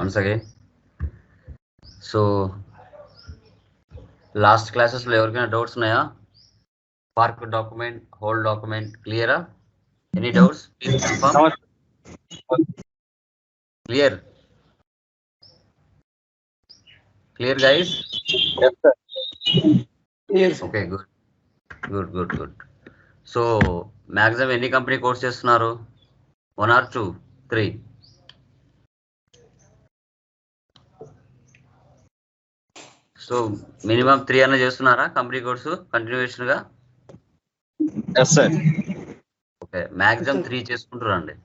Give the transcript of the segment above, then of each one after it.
once again. So last classes లో ఎవరికైనా doubts ఉన్నాయా? పార్క్ డాక్యుమెంట్, హోల్ డాక్యుమెంట్ క్లియరా? Any doubts? Please confirm. Clear guys? Yes, sir. Yes. Okay, good. So maximum ఎన్ని company course చేస్తున్నారు? 1 or 2, 3? So minimum 3 అన్న చేస్తున్నారా company course continuation గా? Yes, sir. Okay, maximum 3 చేసుకుంటారండి.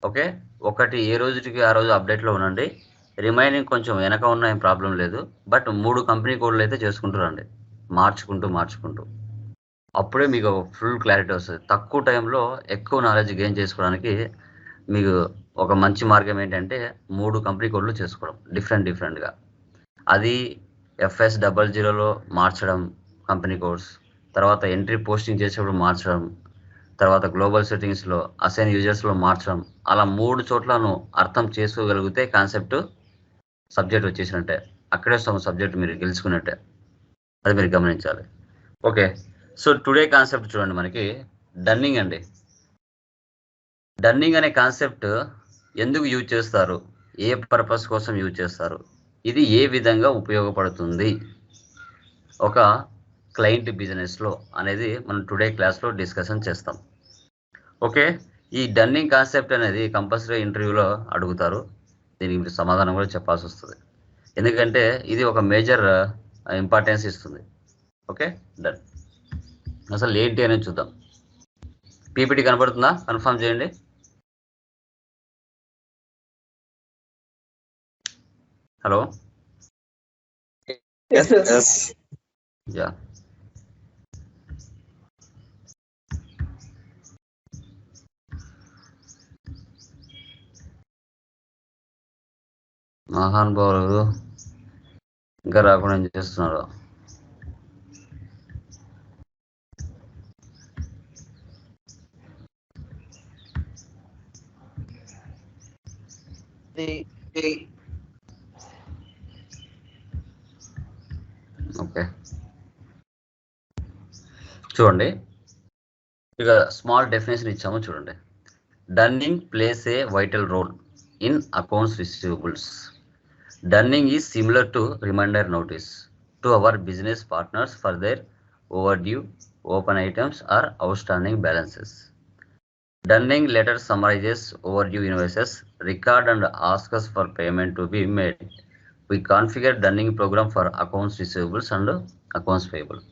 ఓకే, ఒకటి ఏ రోజుకి ఆ రోజు అప్డేట్ లో ఉండండి. రిమైనింగ్ కొంచెం వెనక ఉన్న ఏం ప్రాబ్లం లేదు. బట్ 3 కంపెనీ కోడ్లు అయితే చేసుకుంటారండి, మార్చుకుంటూ. అప్పుడే మీకు ఫుల్ క్లారిటీ వస్తుంది. తక్కువ టైంలో ఎక్కువ నాలెడ్జ్ గెయిన్ చేసుకోవడానికి మీకు ఒక మంచి మార్గం ఏంటంటే 3 కంపెనీ కోడ్లు చేసుకోవడం డిఫరెంట్గా. అది FS00లో మార్చడం కంపెనీ కోడ్స్, తర్వాత ఎంట్రీ పోస్టింగ్ చేసేప్పుడు మార్చడం, తర్వాత గ్లోబల్ సెట్టింగ్స్లో అసైన్ యూజర్స్లో మార్చడం. అలా 3 చోట్లను అర్థం చేసుకోగలిగితే కాన్సెప్ట్ సబ్జెక్ట్ వచ్చేసినట్టే. అక్కడే సబ్జెక్ట్ మీరు గెలుచుకున్నట్టే. అది మీరు గమనించాలి. ఓకే, సో టుడే కాన్సెప్ట్ చూడండి. మనకి డన్నింగ్ అండి. డన్నింగ్ అనే కాన్సెప్ట్ ఎందుకు యూజ్ చేస్తారు, ఏ పర్పస్ కోసం యూజ్ చేస్తారు, ఇది ఏ విధంగా ఉపయోగపడుతుంది ఒక క్లయింట్ బిజినెస్లో అనేది మనం టుడే క్లాస్లో డిస్కషన్ చేస్తాం. ఓకే, ఈ డన్నింగ్ కాన్సెప్ట్ అనేది కంపల్సరీ ఇంటర్వ్యూలో అడుగుతారు. దీనికి సమాధానం కూడా చెప్పాల్సి వస్తుంది, ఎందుకంటే ఇది ఒక మేజర్ ఇంపార్టెన్స్ ఇస్తుంది. Okay, done. అసలు ఏంటి అనేది చూద్దాం. పీపీటీ కనబడుతుందా? కన్ఫర్మ్ చేయండి. హలో. Yes. యా, మహానుభావులు ఇంకా రాకుండా ఏం చేస్తున్నారు? ఓకే, చూడండి, ఇక స్మాల్ డెఫినేషన్ ఇచ్చాము చూడండి. Dunning plays a vital role in accounts receivables. Dunning is similar to reminder notice to our business partners for their overdue, open items or outstanding balances. Dunning letter summarizes overdue invoices, record and ask us for payment to be made. We configure Dunning program for accounts receivables and accounts payable.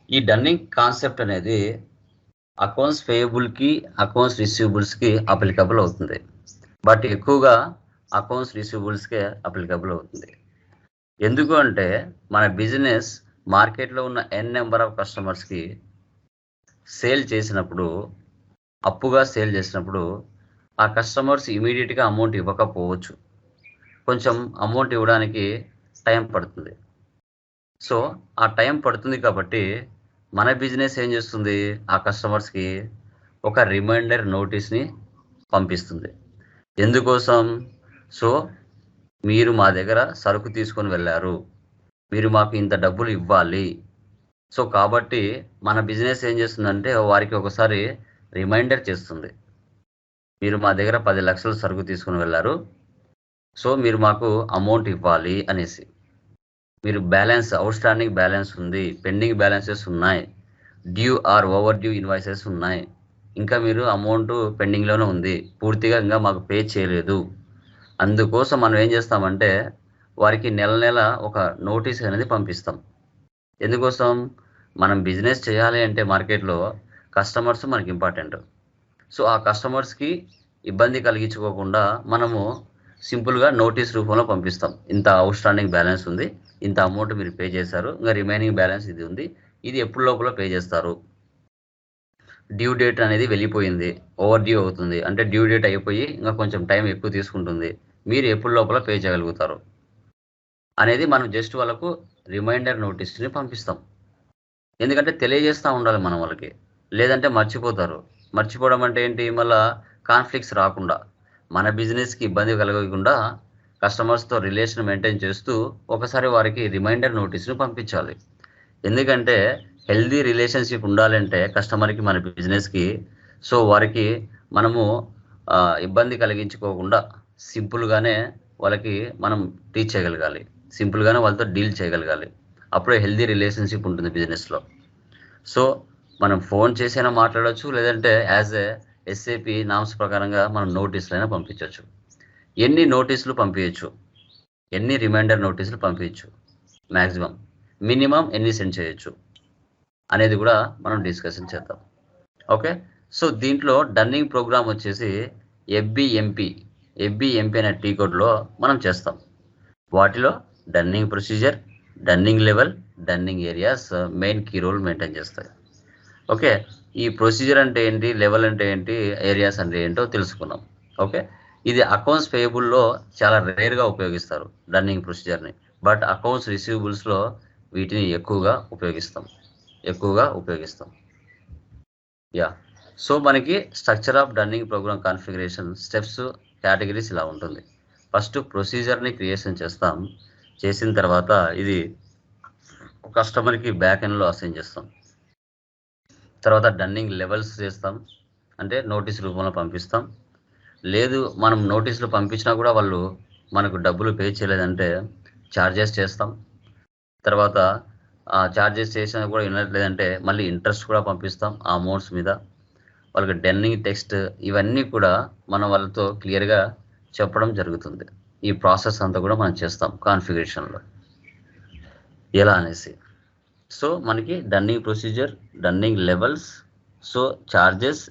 ఈ dunning concept అనేది accounts పేయబుల్కి, accounts రిసీవబుల్స్కి applicable అవుతుంది. But ఎక్కువగా accounts రిసీవబుల్స్కే applicable అవుతుంది. ఎందుకు అంటే మన business మార్కెట్లో ఉన్న n నెంబర్ ఆఫ్ కస్టమర్స్కి సేల్ చేసినప్పుడు, అప్పుగా సేల్ చేసినప్పుడు ఆ కస్టమర్స్ ఇమీడియట్గా అమౌంట్ ఇవ్వకపోవచ్చు. కొంచెం అమౌంట్ ఇవ్వడానికి టైం పడుతుంది. సో ఆ టైం పడుతుంది కాబట్టి మన బిజినెస్ ఏం చేస్తుంది, ఆ కస్టమర్స్కి ఒక రిమైండర్ నోటీస్ని పంపిస్తుంది. ఎందుకోసం? సో మీరు మా దగ్గర సరుకు తీసుకొని వెళ్ళారు, మీరు మాకు ఇంత డబ్బులు ఇవ్వాలి. సో కాబట్టి మన బిజినెస్ ఏం చేస్తుందంటే వారికి ఒకసారి రిమైండర్ చేస్తుంది, మీరు మా దగ్గర 10 లక్షలు సరుకు తీసుకొని వెళ్ళారు, సో మీరు మాకు అమౌంట్ ఇవ్వాలి అనేసి. మీరు బ్యాలెన్స్, అవుట్ స్టాండింగ్ బ్యాలెన్స్ ఉంది, పెండింగ్ బ్యాలెన్సెస్ ఉన్నాయి, due are over due invoices ఉన్నాయి, ఇంకా మీరు అమౌంట్ పెండింగ్లోనే ఉంది, పూర్తిగా ఇంకా మాకు పే చేయలేదు. అందుకోసం మనం ఏం చేస్తామంటే వారికి నెల ఒక నోటీస్ అనేది పంపిస్తాం. ఎందుకోసం? మనం బిజినెస్ చేయాలి అంటే మార్కెట్లో కస్టమర్స్ మనకి ఇంపార్టెంట్. సో ఆ కస్టమర్స్కి ఇబ్బంది కలిగించుకోకుండా మనము సింపుల్గా నోటీస్ రూపంలో పంపిస్తాం. ఇంత అవుట్ స్టాండింగ్ బ్యాలెన్స్ ఉంది, ఇంత అమౌంట్ మీరు పే చేశారు, ఇంకా రిమైనింగ్ బ్యాలెన్స్ ఇది ఉంది, ఇది ఎప్పుడు లోపల పే చేస్తారు, డ్యూ డేట్ అనేది వెళ్ళిపోయింది, ఓవర్ డ్యూ అవుతుంది అంటే డ్యూ డేట్ అయిపోయి ఇంకా కొంచెం టైం ఎక్కువ తీసుకుంటుంది, మీరు ఎప్పుడు లోపల పే చేయగలుగుతారు అనేది మనం జస్ట్ వాళ్ళకు రిమైండర్ నోటీస్ని పంపిస్తాం. ఎందుకంటే తెలియజేస్తూ ఉండాలి మనం వాళ్ళకి, లేదంటే మర్చిపోతారు. మర్చిపోవడం అంటే ఏంటి? మళ్ళీ కాన్ఫ్లిక్ట్స్ రాకుండా మన బిజినెస్కి ఇబ్బంది కలగకుండా కస్టమర్స్తో రిలేషన్ మెయింటైన్ చేస్తూ ఒకసారి వారికి రిమైండర్ నోటీసులు పంపించాలి. ఎందుకంటే హెల్దీ రిలేషన్షిప్ ఉండాలంటే కస్టమర్కి మన బిజినెస్కి సో వారికి మనము ఇబ్బంది కలిగించుకోకుండా సింపుల్గానే వాళ్ళకి మనం టీచ్ చేయగలగాలి, సింపుల్గానే వాళ్ళతో డీల్ చేయగలగాలి. అప్పుడే హెల్దీ రిలేషన్షిప్ ఉంటుంది బిజినెస్లో. సో మనం ఫోన్ చేసైనా మాట్లాడవచ్చు, లేదంటే యాజ్ ఏ ఎస్ఏపి నామ్స్ ప్రకారంగా మనం నోటీసులైనా పంపించవచ్చు. ఎన్ని నోటీసులు పంపించచ్చు, ఎన్ని రిమైండర్ నోటీసులు పంపించచ్చు, మ్యాక్సిమం మినిమం ఎన్ని సెండ్ చేయొచ్చు అనేది కూడా మనం డిస్కషన్ చేద్దాం. ఓకే, సో దీంట్లో డన్నింగ్ ప్రోగ్రామ్ వచ్చేసి ఎఫ్బిఎంపి అనే టీ కోడ్లో మనం చేస్తాం. వాటిలో dunning procedure, dunning level, dunning areas main key role maintain చేస్తాయి. ఓకే, ఈ ప్రొసీజర్ అంటే ఏంటి, లెవెల్ అంటే ఏంటి, ఏరియాస్ అంటే ఏంటో తెలుసుకున్నాం. ఓకే, ఇది అకౌంట్స్ పేయబుల్లో చాలా రేర్గా ఉపయోగిస్తారు డన్నింగ్ ప్రొసీజర్ని, బట్ అకౌంట్స్ రిసీవబుల్స్లో వీటిని ఎక్కువగా ఉపయోగిస్తాం. యా, సో మనకి structure of dunning program configuration steps categories ఇలా ఉంటుంది. ఫస్ట్ ప్రొసీజర్ని క్రియేషన్ చేస్తాం. చేసిన తర్వాత ఇది కస్టమర్కి బ్యాక్ ఎండ్లో అసైన్ చేస్తాం. తర్వాత డన్నింగ్ లెవెల్స్ చేస్తాం, అంటే నోటీస్ రూపంలో పంపిస్తాం. లేదు మనం నోటీసులు పంపించినా కూడా వాళ్ళు మనకు డబ్బులు పే చేయలేదంటే ఛార్జెస్ చేస్తాం. తర్వాత ఛార్జెస్ చేసినా కూడా వినట్లేదంటే మళ్ళీ ఇంట్రెస్ట్ కూడా పంపిస్తాం ఆ అమౌంట్స్ మీద. వాళ్ళకి డన్నింగ్ టెక్స్ట్ ఇవన్నీ కూడా మనం వాళ్ళతో క్లియర్గా చెప్పడం జరుగుతుంది. ఈ ప్రాసెస్ అంతా కూడా మనం చేస్తాం కాన్ఫిగరేషన్లో ఎలా అనేసి. సో మనకి dunning procedure, dunning levels, so charges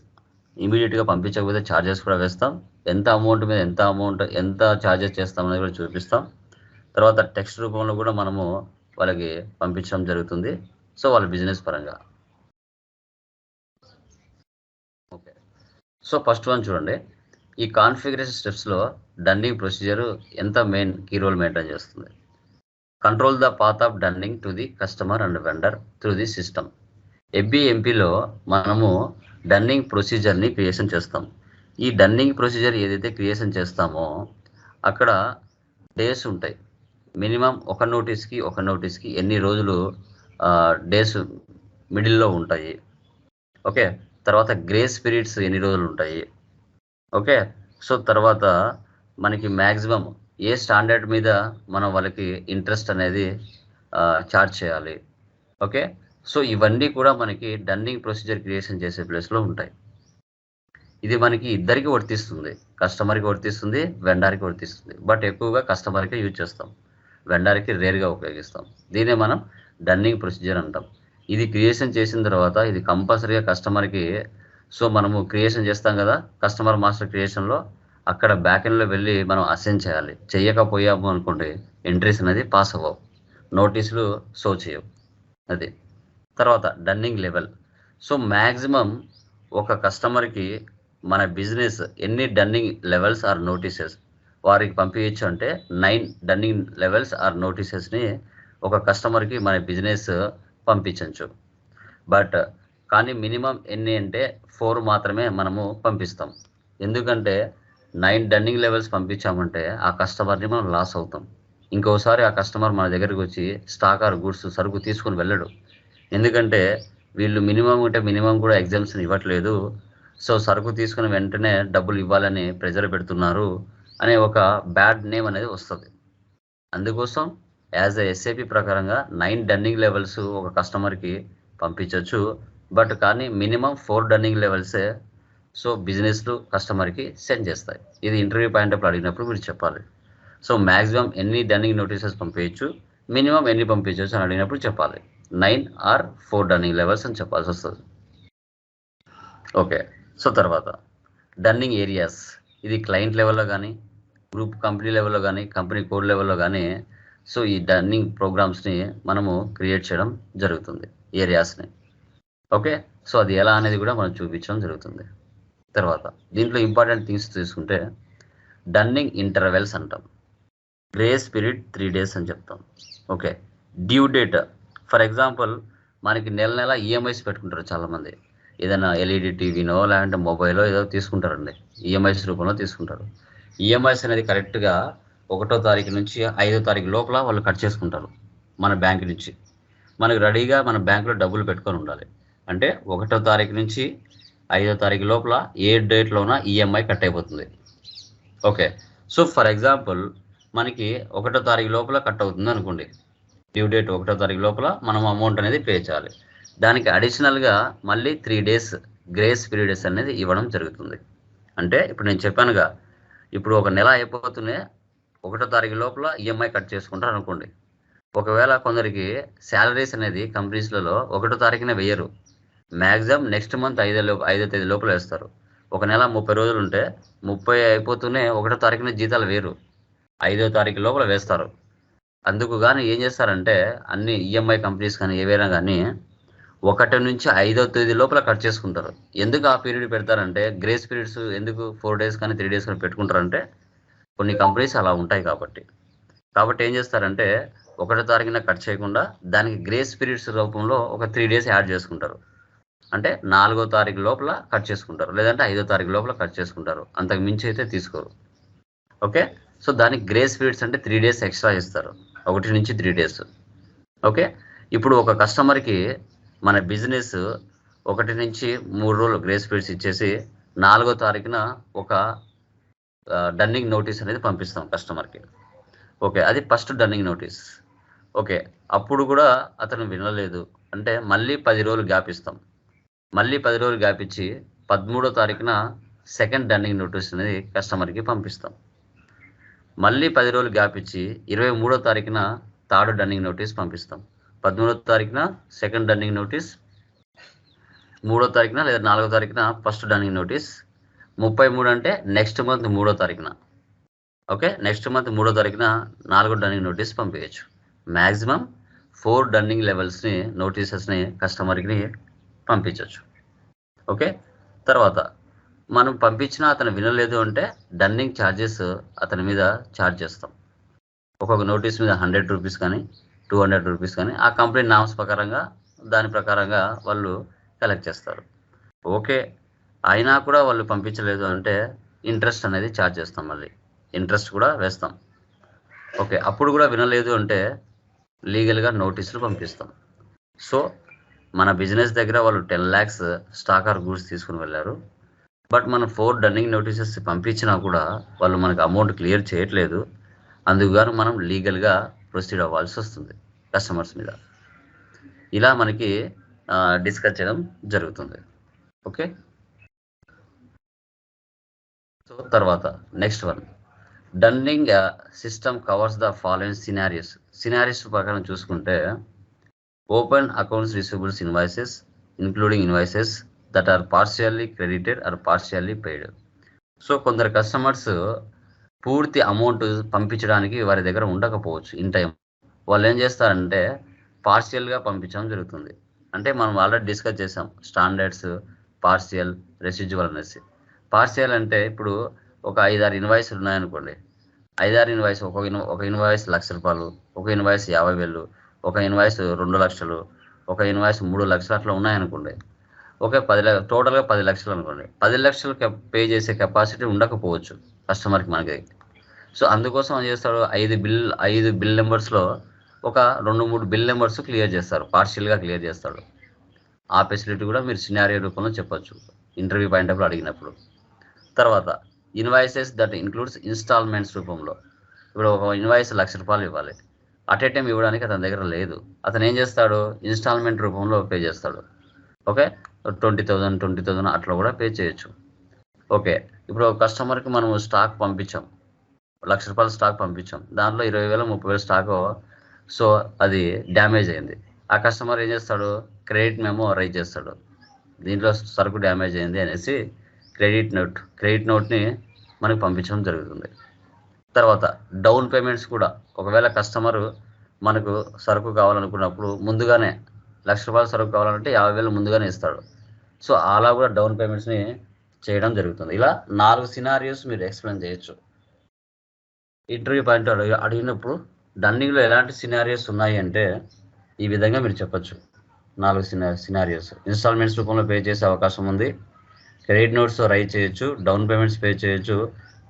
ఇమీడియట్గా పంపించకపోతే ఛార్జెస్ కూడా వేస్తాం, ఎంత అమౌంట్ మీద ఎంత ఛార్జెస్ చేస్తామనేది కూడా చూపిస్తాం. తర్వాత టెక్స్ట్ రూపంలో కూడా మనము వాళ్ళకి పంపించడం జరుగుతుంది, సో వాళ్ళ బిజినెస్ పరంగా. ఓకే, సో ఫస్ట్ వన్ చూడండి. ఈ కాన్ఫిగరేషన్ స్టెప్స్లో డన్నింగ్ ప్రొసీజర్ ఎంత మెయిన్ కీ రోల్ మెయింటైన్ చేస్తుంది. Control the path of dunning to the customer and vendor through the system. ఎఫ్బిఎంపిలో మనము డన్నింగ్ ప్రొసీజర్ని క్రియేషన్ చేస్తాం. ఈ డన్నింగ్ ప్రొసీజర్ ఏదైతే క్రియేషన్ చేస్తామో అక్కడ డేస్ ఉంటాయి. మినిమం ఒక నోటీస్కి ఎన్ని రోజులు డేస్ మిడిల్లో ఉంటాయి. ఓకే, తర్వాత గ్రేస్ పీరియడ్స్ ఎన్ని రోజులు ఉంటాయి. ఓకే, సో తర్వాత మనకి మ్యాక్సిమం ఏ స్టాండర్డ్ మీద మనం వాళ్ళకి ఇంట్రెస్ట్ అనేది చార్జ్ చేయాలి. ఓకే, సో ఇవన్నీ కూడా మనకి డన్నింగ్ ప్రొసీజర్ క్రియేషన్ చేసే ప్లేస్లో ఉంటాయి. ఇది మనకి ఇద్దరికి వర్తిస్తుంది, కస్టమర్కి వర్తిస్తుంది, వెండర్కి వర్తిస్తుంది. బట్ ఎక్కువగా కస్టమర్కే యూజ్ చేస్తాం, వెండర్కి రేర్గా ఉపయోగిస్తాం. దీన్నే మనం డన్నింగ్ ప్రొసీజర్ అంటాం. ఇది క్రియేషన్ చేసిన తర్వాత ఇది కంపల్సరీగా కస్టమర్కి, సో మనము క్రియేషన్ చేస్తాం కదా కస్టమర్ మాస్టర్ క్రియేషన్లో, అక్కడ బ్యాక్ ఎండ్లో వెళ్ళి మనం అసైన్ చేయాలి. చేయకపోయాము అనుకోండి ఎంట్రీస్ అనేది పాస్ అవ్వవు, నోటీసులు షో చేయవు. అది తర్వాత డన్నింగ్ లెవెల్. సో మ్యాక్సిమం ఒక కస్టమర్కి మన బిజినెస్ ఎన్ని డన్నింగ్ లెవెల్స్ ఆర్ నోటీసెస్ వారికి పంపించచ్చు అంటే 9 డన్నింగ్ లెవెల్స్ ఆర్ నోటీసెస్ని ఒక కస్టమర్కి మన బిజినెస్ పంపించవచ్చు. బట్ కానీ మినిమం ఎన్ని అంటే 4 మాత్రమే మనము పంపిస్తాం. ఎందుకంటే 9 డన్నింగ్ లెవెల్స్ పంపించామంటే ఆ కస్టమర్ని మనం లాస్ అవుతాం. ఇంకోసారి ఆ కస్టమర్ మన దగ్గరికి వచ్చి స్టాక్ ఆర్ గుడ్స్ సరుకు తీసుకొని వెళ్ళడు. ఎందుకంటే వీళ్ళు మినిమం కూడా ఎగ్జామ్షన్ ఇవ్వట్లేదు, సో సరుకు తీసుకుని వెంటనే డబ్బులు ఇవ్వాలని ప్రెజర్ పెడుతున్నారు అనే ఒక బ్యాడ్ నేమ్ అనేది వస్తుంది. అందుకోసం యాజ్ ఎ ఎస్ఏపి ప్రకారంగా 9 డన్నింగ్ లెవెల్స్ ఒక కస్టమర్కి పంపించవచ్చు. బట్ కానీ మినిమం 4 డన్నింగ్ లెవెల్సే సో బిజినెస్లు కస్టమర్కి సెండ్ చేస్తాయి. ఇది ఇంటర్వ్యూ పాయింట్ ఆఫ్ అడిగినప్పుడు మీరు చెప్పాలి. సో మ్యాక్సిమం ఎన్ని డన్నింగ్ నోటీసెస్ పంపించచ్చు, మినిమం ఎన్ని పంపించవచ్చు అని అడిగినప్పుడు చెప్పాలి. 9 ఆర్ 4 డన్నింగ్ లెవెల్స్ అని చెప్పాల్సి వస్తుంది. ఓకే, సో తర్వాత డన్నింగ్ ఏరియాస్. ఇది క్లయింట్ లెవెల్లో కానీ, గ్రూప్ కంపెనీ లెవెల్లో కానీ, కంపెనీ కోడ్ లెవెల్లో కానీ సో ఈ డన్నింగ్ ప్రోగ్రామ్స్ని మనము క్రియేట్ చేయడం జరుగుతుంది, ఏరియాస్ని. ఓకే, సో అది ఎలా అనేది కూడా మనం చూపించడం జరుగుతుంది. తర్వాత దీంట్లో ఇంపార్టెంట్ థింగ్స్ తీసుకుంటే డన్నింగ్ ఇంటర్వెల్స్ అంటాం. గ్రేస్ పీరియడ్ 3 days అని చెప్తాం. Okay, due date. For example మనకి నెల ఈఎంఐస్ పెట్టుకుంటారు చాలామంది. ఏదైనా ఎల్ఈడి టీవీనో లేదంటే మొబైలో ఏదో తీసుకుంటారండి, ఈఎంఐస్ రూపంలో తీసుకుంటారు. ఈఎంఐస్ అనేది కరెక్ట్గా 1వ తారీఖు నుంచి 5వ తారీఖు లోపల వాళ్ళు కట్ చేసుకుంటారు మన బ్యాంక్ నుంచి. మనకు రెడీగా మన బ్యాంకులో డబ్బులు పెట్టుకొని ఉండాలి. అంటే 1వ తారీఖు నుంచి 5వ తారీఖు లోపల ఏ డేట్లోన ఈఎంఐ కట్ అయిపోతుంది. ఓకే, సో ఫర్ ఎగ్జాంపుల్ మనకి 1వ తారీఖు లోపల కట్ అవుతుంది అనుకోండి. డ్యూ డేట్ 1వ తారీఖు లోపల మనం అమౌంట్ అనేది పే చేయాలి. దానికి అడిషనల్గా మళ్ళీ 3 days గ్రేస్ పీరియడ్స్ అనేది ఇవ్వడం జరుగుతుంది. అంటే ఇప్పుడు నేను చెప్పానుగా, ఇప్పుడు ఒక నెల అయిపోతూనే 1వ తారీఖు లోపల ఈఎంఐ కట్ చేసుకుంటారు అనుకోండి. ఒకవేళ కొందరికి శాలరీస్ అనేది కంపెనీస్లలో 1వ తారీఖునే వేయరు, మ్యాక్సిమం నెక్స్ట్ మంత్ 5వ తేదీ లోపల వేస్తారు. ఒక నెల 30 రోజులు ఉంటే 30 అయిపోతూనే 1వ తారీఖున జీతాలు వేరు, 5వ తారీఖు లోపల వేస్తారు. అందుకు కానీ ఏం చేస్తారంటే అన్ని ఈఎంఐ కంపెనీస్ కానీ ఏవైనా కానీ 1 నుంచి 5వ తేదీ లోపల కట్ చేసుకుంటారు. ఎందుకు ఆ పీరియడ్ పెడతారంటే గ్రేస్ పీరియడ్స్ ఎందుకు 4 days కానీ 3 days కానీ పెట్టుకుంటారంటే కొన్ని కంపెనీస్ అలా ఉంటాయి కాబట్టి ఏం చేస్తారంటే 1వ తారీఖున కట్ చేయకుండా దానికి గ్రేస్ పీరియడ్స్ రూపంలో ఒక 3 days యాడ్ చేసుకుంటారు. అంటే 4వ తారీఖు లోపల కట్ చేసుకుంటారు, లేదంటే 5వ తారీఖు లోపల కట్ చేసుకుంటారు. అంతకు మించి అయితే తీసుకోరు. ఓకే, సో దానికి గ్రేస్ పీరియడ్స్ అంటే 3 days ఎక్స్ట్రా ఇస్తారు, 1 నుంచి 3 days. ఓకే, ఇప్పుడు ఒక కస్టమర్కి మన బిజినెస్ 1 నుంచి 3 రోజులు గ్రేస్ పీరియడ్స్ ఇచ్చేసి 4వ తారీఖున ఒక డన్నింగ్ నోటీస్ అనేది పంపిస్తాం కస్టమర్కి. ఓకే, అది ఫస్ట్ డన్నింగ్ నోటీస్. ఓకే, అప్పుడు కూడా అతను వినలేదు అంటే మళ్ళీ 10 రోజులు గ్యాప్ ఇస్తాం. మళ్ళీ 10 రోజులు గ్యాప్ ఇచ్చి 13వ తారీఖున సెకండ్ డన్నింగ్ నోటీస్ అనేది కస్టమర్కి పంపిస్తాం. మళ్ళీ 10 రోజులు గ్యాప్ ఇచ్చి 23వ తారీఖున థర్డ్ డన్నింగ్ నోటీస్ పంపిస్తాం. 13వ తారీఖున సెకండ్ డన్నింగ్ నోటీస్, 3వ తారీఖున లేదా 4వ తారీఖున ఫస్ట్ డన్నింగ్ నోటీస్, 33 అంటే నెక్స్ట్ మంత్ 3వ తారీఖున. ఓకే, నెక్స్ట్ మంత్ 3వ తారీఖున 4వ డన్నింగ్ నోటీస్ పంపించచ్చు. మ్యాక్సిమం 4 డన్నింగ్ లెవెల్స్ని నోటీసెస్ని కస్టమర్కి పంపించవచ్చు. ఓకే, తర్వాత మనం పంపించినా అతను వినలేదు అంటే డన్నింగ్ ఛార్జెస్ అతని మీద ఛార్జ్ చేస్తాం. ఒక్కొక్క నోటీస్ మీద 100 రూపీస్ కానీ 200 రూపీస్ కానీ ఆ కంపెనీ నామ్స్ ప్రకారంగా దాని ప్రకారంగా వాళ్ళు కలెక్ట్ చేస్తారు. ఓకే, అయినా కూడా వాళ్ళు పంపించలేదు అంటే ఇంట్రెస్ట్ అనేది ఛార్జ్ చేస్తాం, మళ్ళీ ఇంట్రెస్ట్ కూడా వేస్తాం. ఓకే, అప్పుడు కూడా వినలేదు అంటే లీగల్గా నోటీసులు పంపిస్తాం. సో మన బిజినెస్ దగ్గర వాళ్ళు 10 lakhs స్టాక్ ఆర్ గూడ్స్ తీసుకుని వెళ్ళారు, బట్ మనం 4 డన్నింగ్ నోటీసెస్ పంపించినా కూడా వాళ్ళు మనకు అమౌంట్ క్లియర్ చేయట్లేదు. అందుకు మనం లీగల్గా ప్రొసీడ్ అవ్వాల్సి వస్తుంది కస్టమర్స్ మీద. ఇలా మనకి డిస్కస్ చేయడం జరుగుతుంది. ఓకే, సో తర్వాత next one, dunning system covers the following scenarios ప్రకారం చూసుకుంటే open accounts receivables invoices including invoices that are partially credited or partially paid. So కొందరు కస్టమర్స్ పూర్తి అమౌంట్ పంపించడానికి వారి దగ్గర ఉండకపోవచ్చు ఇన్ టైం. వాళ్ళు ఏం చేస్తారంటే పార్షియల్గా పంపించడం జరుగుతుంది. అంటే మనం ఆల్రెడీ డిస్కస్ చేసాం స్టాండర్డ్స్, పార్షియల్, రెసిడ్యువల్ అనేసి. పార్షియల్ అంటే ఇప్పుడు ఒక 5-6 ఇన్వాయిస్లు ఉన్నాయనుకోండి. 5-6 ఇన్వాయిస్, ఒక ఇన్వాయిస్ 1,00,000 రూపాయలు, ఒక ఇన్వాయిస్ 50,000, ఒక ఇన్వాయిస్ 2 లక్షలు, ఒక ఇన్వాయిస్ 3 లక్షలు అట్లా ఉన్నాయనుకోండి. ఓకే, టోటల్గా 10 లక్షలు అనుకోండి. 10 లక్షలు పే చేసే కెపాసిటీ ఉండకపోవచ్చు కస్టమర్కి మనకి. సో అందుకోసం ఏం చేస్తాడు, 5 బిల్ నెంబర్స్లో ఒక 2-3 బిల్ నెంబర్స్ క్లియర్ చేస్తారు, పార్షియల్గా క్లియర్ చేస్తాడు. ఆ ఫెసిలిటీ కూడా మీరు సినారియో రూపంలో చెప్పొచ్చు ఇంటర్వ్యూ పాయింట్ ఆఫ్ అడిగినప్పుడు. తర్వాత ఇన్వాయిసెస్ దట్ ఇంక్లూడ్స్ ఇన్స్టాల్మెంట్స్ రూపంలో. ఇప్పుడు ఒక ఇన్వాయిస్ 1,00,000 రూపాయలు ఇవ్వాలి, అట్ ఏ టైం ఇవ్వడానికి అతని దగ్గర లేదు. అతను ఏం చేస్తాడు, ఇన్స్టాల్మెంట్ రూపంలో పే చేస్తాడు. ఓకే, 20,000 అట్లా కూడా పే చేయొచ్చు. ఓకే, ఇప్పుడు ఒక కస్టమర్కి మనం స్టాక్ పంపించాం, 1,00,000 రూపాయల స్టాక్ పంపించాం, దాంట్లో 20,000 30,000 స్టాక్ సో అది డ్యామేజ్ అయింది. ఆ కస్టమర్ ఏం చేస్తాడు, క్రెడిట్ మెమో రైజ్ చేస్తాడు, దీంట్లో సరుకు డ్యామేజ్ అయింది అనేసి క్రెడిట్ నోట్ని మనకు పంపించడం జరుగుతుంది. తర్వాత డౌన్ పేమెంట్స్ కూడా, ఒకవేళ కస్టమరు మనకు సరుకు కావాలనుకున్నప్పుడు ముందుగానే 1,00,000 రూపాయల సరుకు కావాలంటే 50,000 ముందుగానే ఇస్తాడు. సో అలా కూడా డౌన్ పేమెంట్స్ని చేయడం జరుగుతుంది. ఇలా 4 సినారియోస్ మీరు ఎక్స్ప్లెయిన్ చేయొచ్చు ఇంటర్వ్యూ పాయింట్ అడిగినప్పుడు. డన్నింగ్లో ఎలాంటి సినారియోస్ ఉన్నాయి అంటే ఈ విధంగా మీరు చెప్పచ్చు. 4 సినారియోస్. ఇన్స్టాల్మెంట్స్ రూపంలో పే చేసే అవకాశం ఉంది, క్రెడిట్ నోట్స్ రైజ్ చేయొచ్చు, డౌన్ పేమెంట్స్ పే చేయొచ్చు,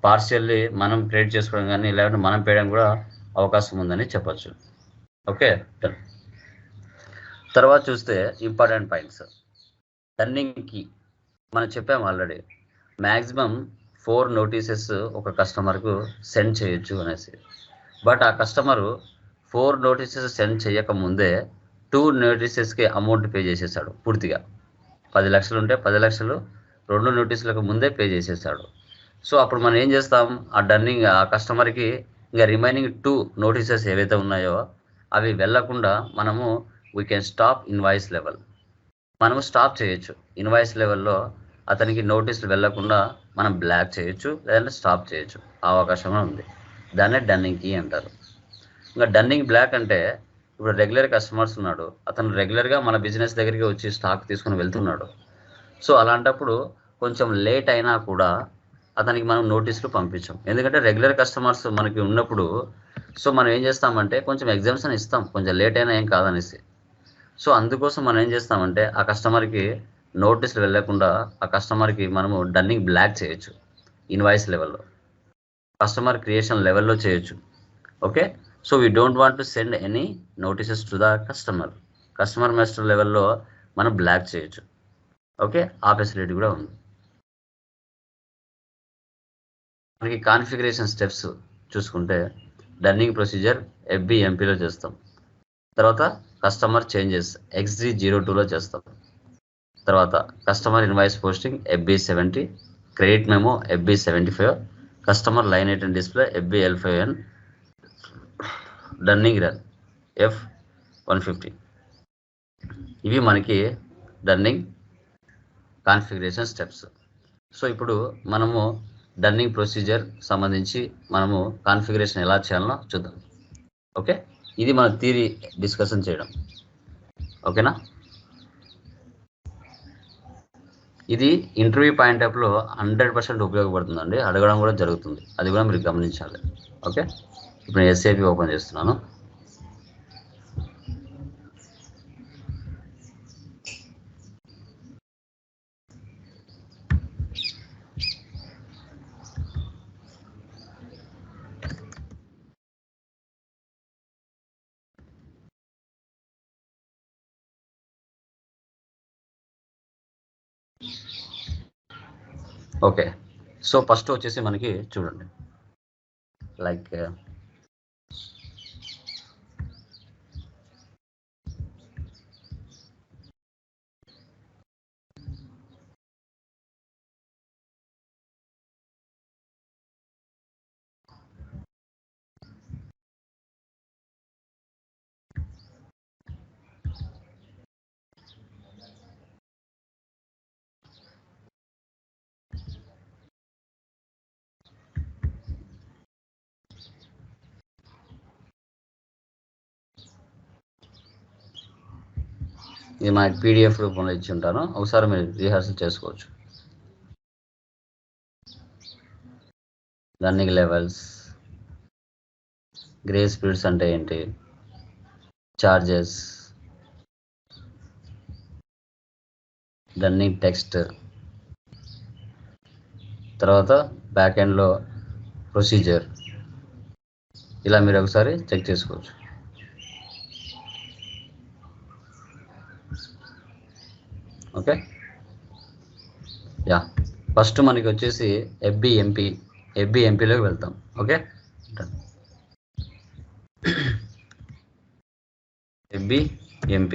పార్షియల్లీ మనం క్రియేట్ చేసుకోవడం కానీ లేదంటే మనం పేయడం కూడా అవకాశం ఉందని చెప్పొచ్చు. ఓకే, తర్వాత చూస్తే ఇంపార్టెంట్ పాయింట్స్. డన్నింగ్కి మనం చెప్పాము ఆల్రెడీ, మ్యాక్సిమం 4 నోటీసెస్ ఒక కస్టమర్కు సెండ్ చేయొచ్చు అనేసి. బట్ ఆ కస్టమరు 4 నోటీసెస్ సెండ్ చేయకముందే 2 నోటీసెస్కి అమౌంట్ పే చేసేసాడు పూర్తిగా. 10 లక్షలు ఉంటే 10 లక్షలు 2 నోటీసులకు ముందే పే చేసేసాడు. సో అప్పుడు మనం ఏం చేస్తాం, ఆ డన్నింగ్ ఆ కస్టమర్కి ఇంకా రిమైనింగ్ 2 నోటీసెస్ ఏవైతే ఉన్నాయో అవి వెళ్లకుండా మనము we can stop invoice level. మనము స్టాప్ చేయొచ్చు. ఇన్వాయిస్ లెవెల్లో అతనికి నోటీసులు వెళ్లకుండా మనం బ్లాక్ చేయొచ్చు, లేదంటే స్టాప్ చేయొచ్చు. ఆ అవకాశం ఉంది. దాన్నే డన్నింగ్ కీ అంటారు. ఇంకా డన్నింగ్ బ్లాక్ అంటే ఇప్పుడు రెగ్యులర్ కస్టమర్స్ ఉన్నాడు, అతను రెగ్యులర్గా మన బిజినెస్ దగ్గరికి వచ్చి స్టాక్ తీసుకుని వెళ్తున్నాడు. సో అలాంటప్పుడు కొంచెం లేట్ అయినా కూడా అతనికి మనం నోటీసులు పంపించాం. ఎందుకంటే రెగ్యులర్ కస్టమర్స్ మనకి ఉన్నప్పుడు సో మనం ఏం చేస్తామంటే కొంచెం ఎగ్జామ్షన్ ఇస్తాం, కొంచెం లేట్ అయినా ఏం కాదనేసి. సో అందుకోసం మనం ఏం చేస్తామంటే ఆ కస్టమర్కి నోటీసులు వెళ్ళకుండా ఆ కస్టమర్కి మనము డన్నింగ్ బ్లాక్ చేయొచ్చు. ఇన్వాయిస్ లెవెల్లో, కస్టమర్ క్రియేషన్ లెవెల్లో చేయొచ్చు. Okay, so we don't want to send any notices to the customer master లెవెల్లో మనం బ్లాక్ చేయొచ్చు. ఓకే, ఆ ఫెసిలిటీ కూడా ఉంది. మనకి కాన్ఫిగరేషన్ స్టెప్స్ చూసుకుంటే డన్నింగ్ ప్రొసీజర్ FBMPలో చేస్తాం. తర్వాత కస్టమర్ చేంజెస్ XG02లో చేస్తాం. తర్వాత customer invoice posting FB70, credit memo FB75, customer line item display FBL5N, dunning run F150. ఇవి మనకి డన్నింగ్ కాన్ఫిగరేషన్ స్టెప్స్. సో ఇప్పుడు మనము డన్నింగ్ ప్రొసీజర్ సంబంధించి మనము కాన్ఫిగరేషన్ ఎలా చేయాలో చూద్దాం. ఓకే, ఇది మన థియరీ డిస్కషన్ చేయడం. ఓకేనా, ఇది ఇంటర్వ్యూ పాయింట్ ఆఫ్లో 100% ఉపయోగపడుతుందండి, అడగడం కూడా జరుగుతుంది, అది కూడా మీరు గమనించాలి. ఓకే, ఇప్పుడు నేను SAP ఓపెన్ చేస్తున్నాను. ఓకే, సో ఫస్ట్ వచ్చేసి మనకి చూడండి, లైక్ ఇది మనకి PDF రూపంలో ఇచ్చి ఉంటాను, ఒకసారి మీరు రిహార్సల్ చేసుకోవచ్చు. డన్నింగ్ లెవెల్స్, గ్రేస్ పీరియడ్స్ అంటే ఏంటి, చార్జెస్, డన్నింగ్ టెక్స్ట్, తర్వాత బ్యాక్ ఎండ్లో ప్రొసీజర్, ఇలా మీరు ఒకసారి చెక్ చేసుకోవచ్చు. ఓకే, యా, ఫస్ట్ మనకి వచ్చేసి FBMPలోకి వెళ్తాం. Okay, FBMP.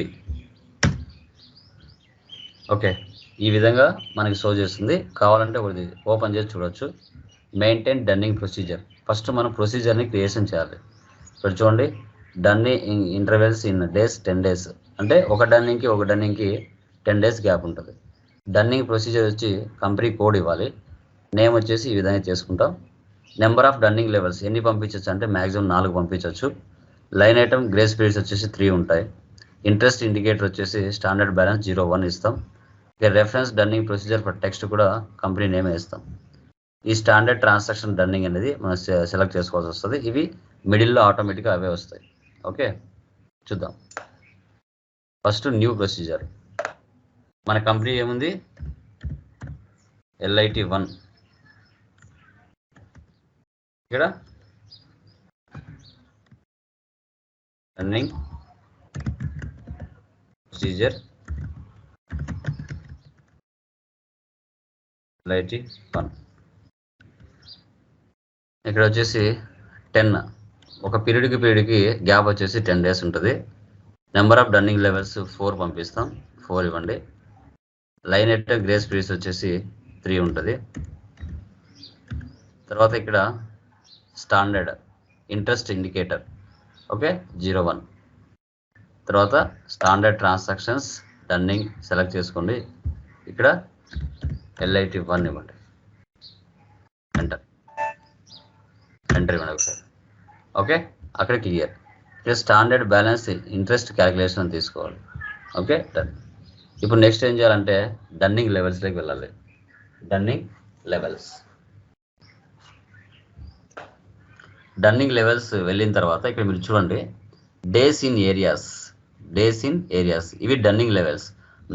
ఓకే, ఈ విధంగా మనకి షో చేస్తుంది. కావాలంటే ఒకటి ఓపెన్ చేసి చూడొచ్చు. Maintain dunning procedure. ఫస్ట్ మనం ప్రొసీజర్ని క్రియేషన్ చేయాలి. ఇక్కడ చూడండి, dunning intervals in days 10 days, అంటే ఒక డన్నింగ్కి 10 days గ్యాప్ ఉంటుంది. డన్నింగ్ ప్రొసీజర్ వచ్చి కంపెనీ కోడ్ ఇవ్వాలి. నేమ్ వచ్చేసి ఈ విధంగా చేసుకుంటాం. నెంబర్ ఆఫ్ డన్నింగ్ లెవెల్స్ ఎన్ని పంపించవచ్చు అంటే మ్యాక్సిమం 4 పంపించవచ్చు. లైన్ ఐటమ్ గ్రేస్ పీరియడ్స్ వచ్చేసి 3 ఉంటాయి. ఇంట్రెస్ట్ ఇండికేటర్ వచ్చేసి స్టాండర్డ్ బ్యాలెన్స్ 0.1 ఇస్తాం. ఇక reference dunning procedure for text కూడా కంపెనీ నేమే ఇస్తాం. ఈ స్టాండర్డ్ ట్రాన్సాక్షన్ డన్నింగ్ అనేది మనం సెలెక్ట్ చేసుకోవాల్సి వస్తుంది. ఇవి మిడిల్లో ఆటోమేటిక్గా అవే వస్తాయి. ఓకే, చూద్దాం. First new procedure. మన కంపెనీ ఏముంది, LIT1. ఇక్కడ రన్నింగ్ ప్రొసీజర్ లైట్ 1. ఇక్కడ వచ్చేసి 10, ఒక పీరియడ్కి గ్యాప్ వచ్చేసి 10 days ఉంటుంది. నెంబర్ ఆఫ్ డన్నింగ్ లెవెల్స్ 4 పంపిస్తాం, 4 ఇవ్వండి. లైన్ ఎట్ గ్రేస్ పీరియడ్స్ వచ్చేసి 3 ఉంటుంది. తర్వాత ఇక్కడ స్టాండర్డ్ ఇంట్రెస్ట్ ఇండికేటర్ ఓకే 01. తర్వాత స్టాండర్డ్ ట్రాన్సాక్షన్స్ డన్నింగ్ సెలెక్ట్ చేసుకోండి. ఇక్కడ LIT 1 ఇవ్వండి, ఎంటర్ ఇవ్వండి ఒకసారి. ఓకే, అక్కడ క్లియర్. ఇక్కడ స్టాండర్డ్ బ్యాలెన్స్ ఇంట్రెస్ట్ క్యాలిక్యులేషన్ తీసుకోవాలి. Okay done. ఇప్పుడు నెక్స్ట్ ఏం చేయాలంటే డన్నింగ్ లెవెల్స్లోకి వెళ్ళాలి. డన్నింగ్ లెవెల్స్ వెళ్ళిన తర్వాత ఇక్కడ మీరు చూడండి డేస్ ఇన్ ఏరియాస్ ఇవి డన్నింగ్ లెవెల్స్.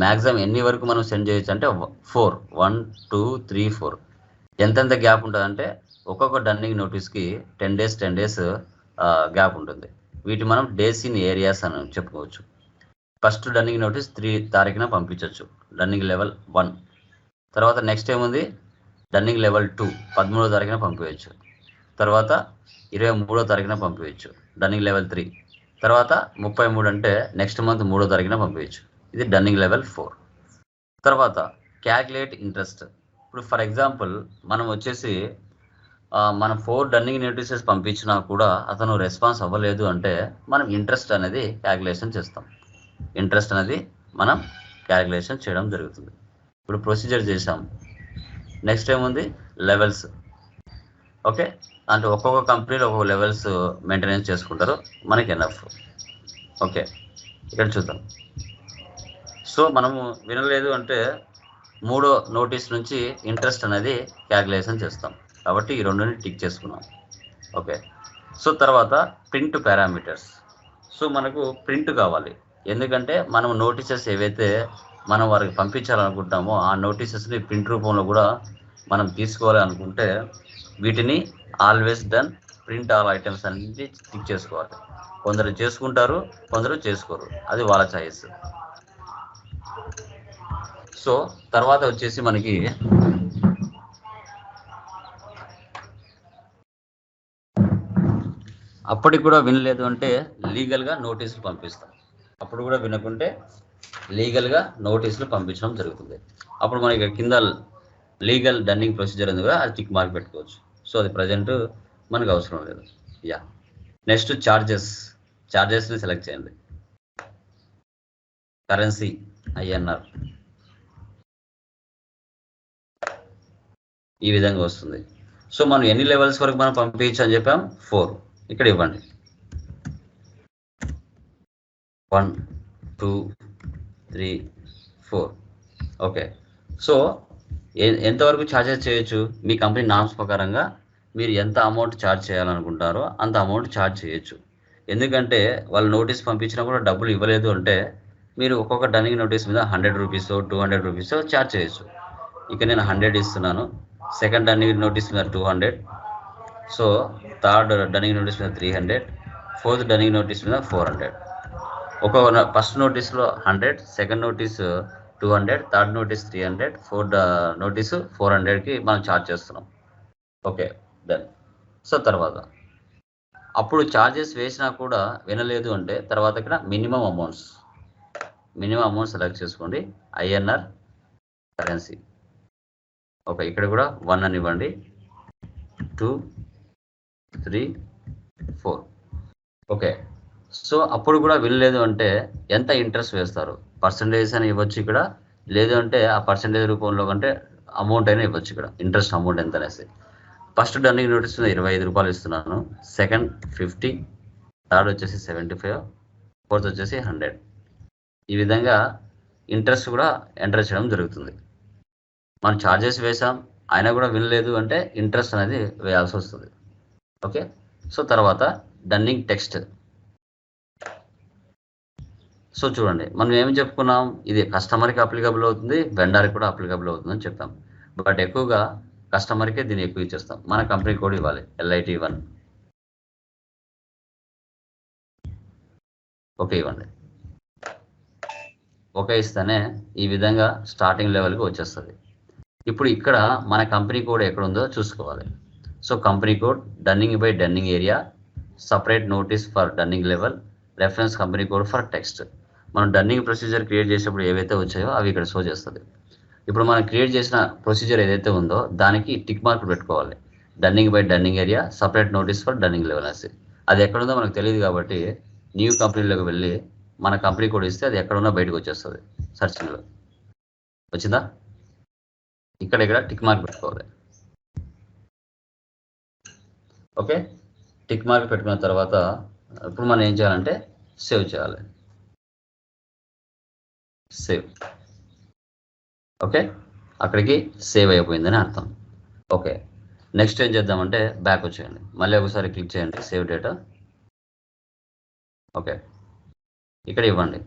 మ్యాక్సిమం ఎన్ని వరకు మనం సెండ్ చేయొచ్చు అంటే 4, 1, 2, 3, 4. ఎంతెంత గ్యాప్ ఉంటుందంటే ఒక్కొక్క డన్నింగ్ నోటీస్కి 10 days గ్యాప్ ఉంటుంది. వీటి మనం డేస్ ఇన్ ఏరియాస్ అని చెప్పుకోవచ్చు. ఫస్ట్ డన్నింగ్ నోటీస్ 3 తారీఖున పంపించవచ్చు, డన్నింగ్ లెవెల్ 1. తర్వాత నెక్స్ట్ ఏముంది డన్నింగ్ లెవెల్ 2 13వ తారీఖున పంపించవచ్చు. తర్వాత 23వ తారీఖున పంపించవచ్చు, డన్నింగ్ లెవెల్ 3. తర్వాత 33 అంటే నెక్స్ట్ మంత్ 3వ తారీఖున పంపించవచ్చు, ఇది డన్నింగ్ లెవెల్ 4. తర్వాత క్యాల్కులేట్ ఇంట్రెస్ట్. ఇప్పుడు ఫర్ ఎగ్జాంపుల్ మనం వచ్చేసి మనం 4 డన్నింగ్ నోటీసెస్ పంపించినా కూడా అతను రెస్పాన్స్ అవ్వలేదు అంటే మనం ఇంట్రెస్ట్ అనేది క్యాల్కులేషన్ చేస్తాం. ఇంట్రెస్ట్ అనేది మనం క్యాల్కులేషన్ చేయడం జరుగుతుంది. ఇప్పుడు ప్రొసీజర్ చేసాం. నెక్స్ట్ ఏముంది లెవెల్స్. ఓకే, అంటే ఒక్కొక్క కంపెనీలో ఒక్కొక్క లెవెల్స్ మెయింటెనెన్స్ చేసుకుంటారు, మనకి ఎనఫ్. ఓకే, ఇక్కడ చూద్దాం. సో మనము వినలేదు అంటే 3వ నోటీస్ నుంచి ఇంట్రెస్ట్ అనేది క్యాల్కులేషన్ చేస్తాం. కాబట్టి ఈ రెండుని టిక్ చేసుకున్నాం. ఓకే, సో తర్వాత ప్రింట్ పారామీటర్స్. సో మనకు ప్రింట్ కావాలి, ఎందుకంటే మనం నోటీసెస్ ఏవైతే మనం వారికి పంపించాలనుకుంటామో ఆ నోటీసెస్ని ప్రింట్ రూపంలో కూడా మనం తీసుకోవాలి అనుకుంటే వీటిని always done print all items అన్నింటి టిక్ చేసుకోవాలి. కొందరు చేసుకుంటారు, కొందరు చేసుకోరు, అది వాళ్ళ చాయిస్. సో తర్వాత వచ్చేసి మనకి అప్పటికి కూడా వినలేదు అంటే లీగల్గా నోటీసులు పంపిస్తాం. అప్పుడు కూడా వినకుంటే లీగల్గా నోటీసులు పంపించడం జరుగుతుంది. అప్పుడు మనకి కింద లీగల్ డన్నింగ్ ప్రొసీజర్ ఉంది కదా, అది టిక్ మార్క్ పెట్టుకోవచ్చు. సో అది ప్రజెంట్ మనకు అవసరం లేదు. యా, నెక్స్ట్ చార్జెస్ని సెలెక్ట్ చేయండి. కరెన్సీ INR ఈ విధంగా వస్తుంది. సో మనం ఎన్ని లెవెల్స్ వరకు మనం పంపించచ్చు అని చెప్పాం, 4. ఇక్కడ ఇవ్వండి 1, 2, 3, 4. ఓకే, సో ఎంతవరకు ఛార్జెస్ చేయొచ్చు మీ కంపెనీ నామ్స్ ప్రకారంగా మీరు ఎంత అమౌంట్ ఛార్జ్ చేయాలనుకుంటారో అంత అమౌంట్ ఛార్జ్ చేయొచ్చు. ఎందుకంటే వాళ్ళు నోటీస్ పంపించినా కూడా డబ్బులు ఇవ్వలేదు అంటే మీరు ఒక్కొక్క డన్నింగ్ నోటీస్ మీద 100 రూపీస్ 200 రూపీస్ ఛార్జ్ చేయొచ్చు. ఇక నేను 100 ఇస్తున్నాను. సెకండ్ డన్నింగ్ నోటీస్ మీద 200. సో థర్డ్ డన్నింగ్ నోటీస్ మీద 300, ఫోర్త్ డన్నింగ్ నోటీస్ మీద 400. ఫస్ట్ నోటీస్లో 100, second notice 200, third notice 300, fourth notice 400కి మనం ఛార్జ్ చేస్తున్నాం. Okay done. సో తర్వాత అప్పుడు ఛార్జెస్ వేసినా కూడా వినలేదు అంటే తర్వాత ఇక్కడ మినిమం అమౌంట్ సెలెక్ట్ చేసుకోండి. INR currency. ఓకే, ఇక్కడ కూడా 1 అని ఇవ్వండి, 2, 3, 4. ఓకే, సో అప్పుడు కూడా వినలేదు అంటే ఎంత ఇంట్రెస్ట్ వేస్తారు, పర్సంటేజ్ అని ఇవ్వచ్చు ఇక్కడ, లేదు అంటే ఆ పర్సంటేజ్ రూపంలో కంటే అమౌంట్ అయినా ఇవ్వచ్చు. ఇక్కడ ఇంట్రెస్ట్ అమౌంట్ ఎంత అనేసి ఫస్ట్ డన్నింగ్ నోటీస్ 25 రూపాయలు ఇస్తున్నాను, సెకండ్ 50, థర్డ్ వచ్చేసి 75, ఫోర్త్ వచ్చేసి 100. ఈ విధంగా ఇంట్రెస్ట్ కూడా ఎంటర్ చేయడం జరుగుతుంది. మనం ఛార్జెస్ వేసాం అయినా కూడా వినలేదు అంటే ఇంట్రెస్ట్ అనేది వేయాల్సి వస్తుంది. ఓకే, సో తర్వాత డన్నింగ్ టెక్స్ట్. సో చూడండి మనం ఏమి చెప్పుకున్నాం, ఇది కస్టమర్కి అప్లికబుల్ అవుతుంది, వెండర్కి కూడా అప్లికబుల్ అవుతుంది అని చెప్పాం. బట్ ఎక్కువగా కస్టమర్కే దీన్ని ఎక్కువ ఇచ్చేస్తాం. మన కంపెనీ కోడ్ ఇవ్వాలి LIT1. ఓకే ఇవ్వండి. ఓకే ఇస్తేనే ఈ విధంగా స్టార్టింగ్ లెవెల్కి వచ్చేస్తుంది. ఇప్పుడు ఇక్కడ మన కంపెనీ కోడ్ ఎక్కడ ఉందో చూసుకోవాలి. So company code dunning by dunning area, separate notice for dunning level, reference company code for text. మనం డన్నింగ్ ప్రొసీజర్ క్రియేట్ చేసేప్పుడు ఏవైతే వచ్చాయో అవి ఇక్కడ షో చేస్తుంది. ఇప్పుడు మనం క్రియేట్ చేసిన ప్రొసీజర్ ఏదైతే ఉందో దానికి టిక్ మార్క్ పెట్టుకోవాలి. Dunning by dunning area, separate notice for dunning level అనేసి. అది ఎక్కడుందో మనకు తెలియదు కాబట్టి న్యూ కంపెనీలోకి వెళ్ళి మన కంపెనీ కోడ్ ఇస్తే అది ఎక్కడున్నా బయటకు వచ్చేస్తుంది. సర్చింగ్లో వచ్చిందా? ఇక్కడ టిక్ మార్క్ పెట్టుకోవాలి. ఓకే, టిక్ మార్క్ పెట్టుకున్న తర్వాత ఇప్పుడు మనం ఏం చేయాలంటే సేవ్ చేయాలి. సేవ్. ఓకే, అక్కడికి సేవ్ అయిపోయిందని అర్థం. ఓకే, నెక్స్ట్ ఏం చేద్దామంటే బ్యాక్ వచ్చేయండి. మళ్ళీ ఒకసారి క్లిక్ చేయండి సేవ్ డేటా. ఓకే, ఇక్కడ ఇవ్వండి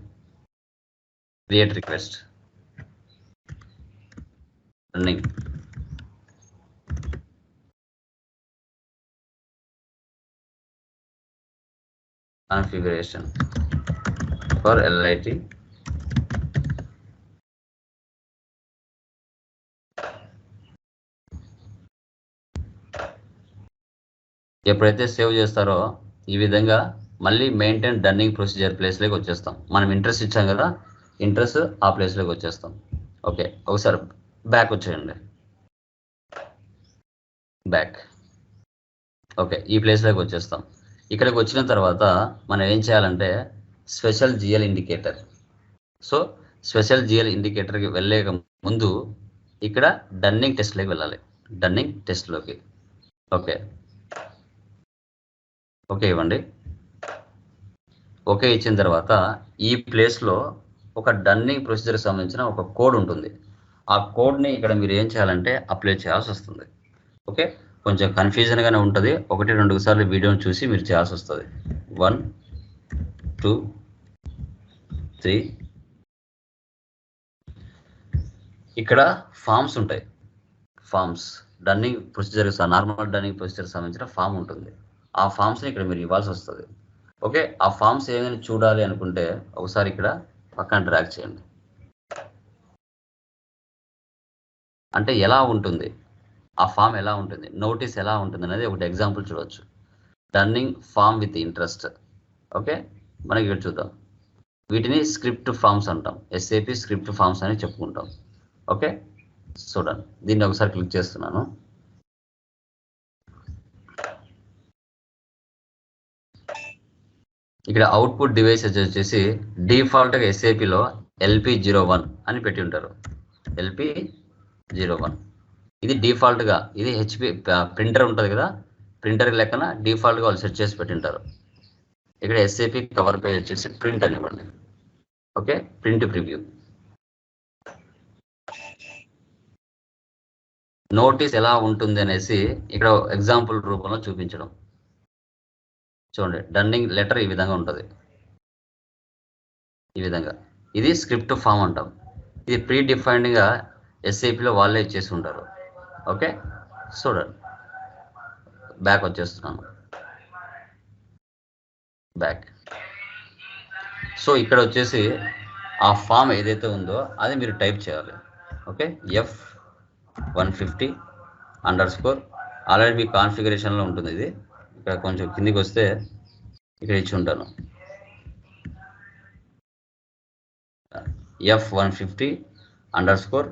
create request running. Configuration for LIT. ఎప్పుడైతే సేవ్ చేస్తారో ఈ విధంగా మళ్ళీ మెయింటైన్ డన్నింగ్ ప్రొసీజర్ ప్లేస్లోకి వచ్చేస్తాం. మనం ఇంట్రెస్ట్ ఇచ్చాం కదా, ఇంట్రెస్ట్ ఆ ప్లేస్లోకి వచ్చేస్తాం. ఓకే, ఒకసారి బ్యాక్ వచ్చేయండి. బ్యాక్. ఓకే, ఈ ప్లేస్లోకి వచ్చేస్తాం. ఇక్కడికి వచ్చిన తర్వాత మనం ఏం చేయాలంటే special GL indicator. So special GL ఇండికేటర్కి వెళ్ళేక ముందు ఇక్కడ డన్నింగ్ టెస్ట్లోకి వెళ్ళాలి. డన్నింగ్ టెస్ట్లోకి. ఓకే, ఓకే ఇవ్వండి. ఓకే ఇచ్చిన తర్వాత ఈ ప్లేస్లో ఒక డన్నింగ్ ప్రొసీజర్కి సంబంధించిన ఒక కోడ్ ఉంటుంది. ఆ కోడ్ని ఇక్కడ మీరు ఏం చేయాలంటే అప్లై చేయాల్సి వస్తుంది. ఓకే, కొంచెం కన్ఫ్యూజన్గానే ఉంటుంది. 1-2 సార్లు వీడియోని చూసి మీరు చేయాల్సి వస్తుంది. 1 2 3. ఇక్కడ ఫామ్స్ ఉంటాయి. Forms dunning procedure, normal dunning ప్రొసీజర్కి సంబంధించిన ఫామ్ ఉంటుంది. ఆ ఫామ్స్ని ఇక్కడ మీరు ఇవ్వాల్సి వస్తుంది. ఓకే, ఆ ఫామ్స్ ఏమైనా చూడాలి అనుకుంటే ఒకసారి ఇక్కడ పక్కన డ్రాగ్ చేయండి. అంటే ఎలా ఉంటుంది ఆ ఫామ్, ఎలా ఉంటుంది, నోటీస్ ఎలా ఉంటుంది అనేది ఒకటి ఎగ్జాంపుల్ చూడవచ్చు. Dunning form with interest. Okay, మనకి ఇక్కడ చూద్దాం. వీటిని స్క్రిప్ట్ ఫామ్స్ అంటాం. SAP స్క్రిప్ట్ ఫామ్స్ అని చెప్పుకుంటాం. ఓకే, చూడండి. దీన్ని ఒకసారి క్లిక్ చేస్తున్నాను. ఇక్కడ అవుట్పుట్ డివైసెస్ వచ్చేసి డిఫాల్ట్గా SAPలో LP01 అని పెట్టి ఉంటారు. LP01 ఇది డిఫాల్ట్గా, ఇది HP ప్రింటర్ ఉంటుంది కదా, ప్రింటర్ లెక్కన డిఫాల్ట్గా వాళ్ళు సెట్ చేసి పెట్టింటారు. ఇక్కడ SAP కవర్ పేజ్ వచ్చేసి ప్రింట్ అనివ్వండి. Okay, print preview. నోటీస్ ఎలా ఉంటుంది అనేసి ఇక్కడ ఎగ్జాంపుల్ రూపంలో చూపించడం. చూడండి, డన్నింగ్ లెటర్ ఈ విధంగా ఉంటుంది. ఈ విధంగా ఇది స్క్రిప్ట్ ఫామ్ అంటాం. ఇది ప్రీ డిఫైన్డ్గా SAPలో వాళ్ళే ఇచ్చేసి ఉంటారు. ఓకే, చూడండి. బ్యాక్ వచ్చేస్తున్నాను. బ్యాక్. సో ఇక్కడ వచ్చేసి ఆ ఫామ్ ఏదైతే ఉందో అది మీరు టైప్ చేయాలి. ఓకే, F150 _ ఆల్రెడీ మీ కాన్ఫిగరేషన్లో ఉంటుంది. ఇది ఇక్కడ కొంచెం కిందికి వస్తే ఇక్కడ ఇచ్చి ఉంటాను. F150 _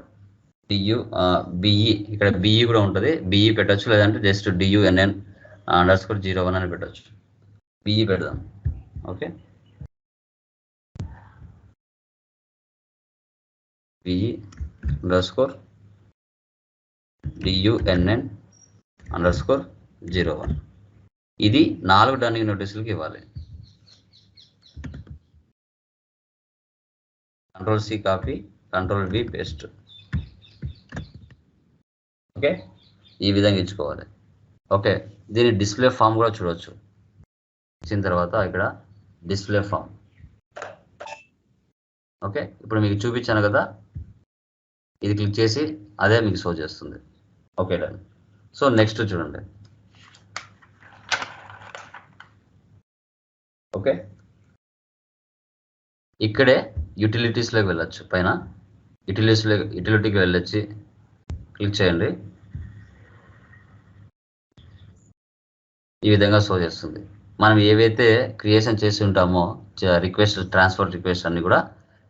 BE. ఇక్కడ BE కూడా ఉంటుంది. BE పెట్టచ్చు, లేదంటే జస్ట్ DUNN _01 అని పెట్టచ్చు. BE పెడదాం. Okay, BE _ DUNN _01. ఇది 4 డన్నింగ్ నోటీసులకి ఇవ్వాలి. Ctrl+C copy, Ctrl+V paste. Okay, ఈ విధంగా ఇచ్చుకోవాలి. ఓకే, దీని డిస్ప్లే ఫామ్ కూడా చూడవచ్చు. ఇచ్చిన తర్వాత ఇక్కడ డిస్ప్లే ఫామ్. ఓకే, ఇప్పుడు మీకు చూపించాను కదా, ఇది క్లిక్ చేసి అదే మీకు షో చేస్తుంది. Okay, done. సో నెక్స్ట్ చూడండి. ఓకే, ఇక్కడే యూటిలిటీస్లోకి వెళ్ళొచ్చు. పైన యూటిలిటీకి వెళ్ళొచ్చి క్లిక్ చేయండి. ఈ విధంగా షో చేస్తుంది. మనం ఏవైతే క్రియేషన్ చేసి ఉంటామో రిక్వెస్ట్, ట్రాన్స్ఫర్ రిక్వెస్ట్ అన్ని కూడా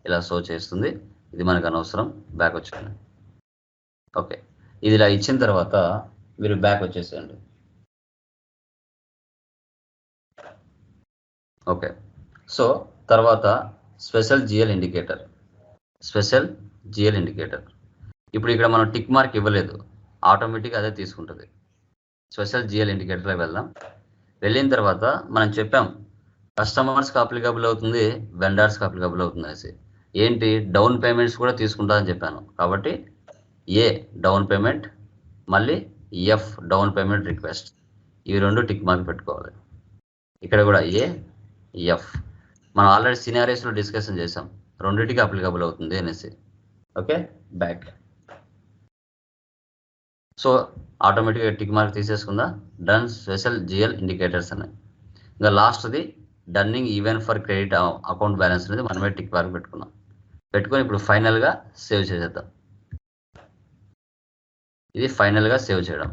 ఇలా షో చేస్తుంది. ఇది మనకు అనవసరం, బ్యాక్ వచ్చేయండి. ఓకే, ఇది ఇలా ఇచ్చిన తర్వాత మీరు బ్యాక్ వచ్చేసేయండి. ఓకే, సో తర్వాత స్పెషల్ జిఎల్ ఇండికేటర్. ఇప్పుడు ఇక్కడ మనం టిక్ మార్క్ ఇవ్వలేదు, ఆటోమేటిక్గా అదే తీసుకుంటుంది. స్పెషల్ జిఎల్ ఇండికేటర్లోకి వెళ్దాం. వెళ్ళిన తర్వాత మనం చెప్పాం కస్టమర్స్కి అప్లికబుల్ అవుతుంది, వెండర్స్కి అప్లికబుల్ అవుతుంది అనేసి. ఏంటి, డౌన్ పేమెంట్స్ కూడా తీసుకుంటుందని చెప్పాను. కాబట్టి ఏ డౌన్ పేమెంట్, మళ్ళీ ఎఫ్ డౌన్ పేమెంట్ రిక్వెస్ట్, ఇవి రెండు టిక్ మార్క్ పెట్టుకోవాలి. ఇక్కడ కూడా ఏ, ఎఫ్ మనం ఆల్రెడీ సినారియోస్లో డిస్కషన్ చేసాం, రెండింటికి అప్లికబుల్ అవుతుంది అనేసి. Okay, back. సో ఆటోమేటిక్గా టిక్ మార్క్ తీసేసుకుందా, డన్ స్పెషల్ జిఎల్ ఇండికేటర్స్ అని. ఇంకా లాస్ట్ది dunning even for credit account balance అనేది మనమే టిక్ మార్క్ పెట్టుకున్నాం. పెట్టుకొని ఇప్పుడు ఫైనల్గా సేవ్ చేసేద్దాం. ఇది ఫైనల్గా సేవ్ చేయడం.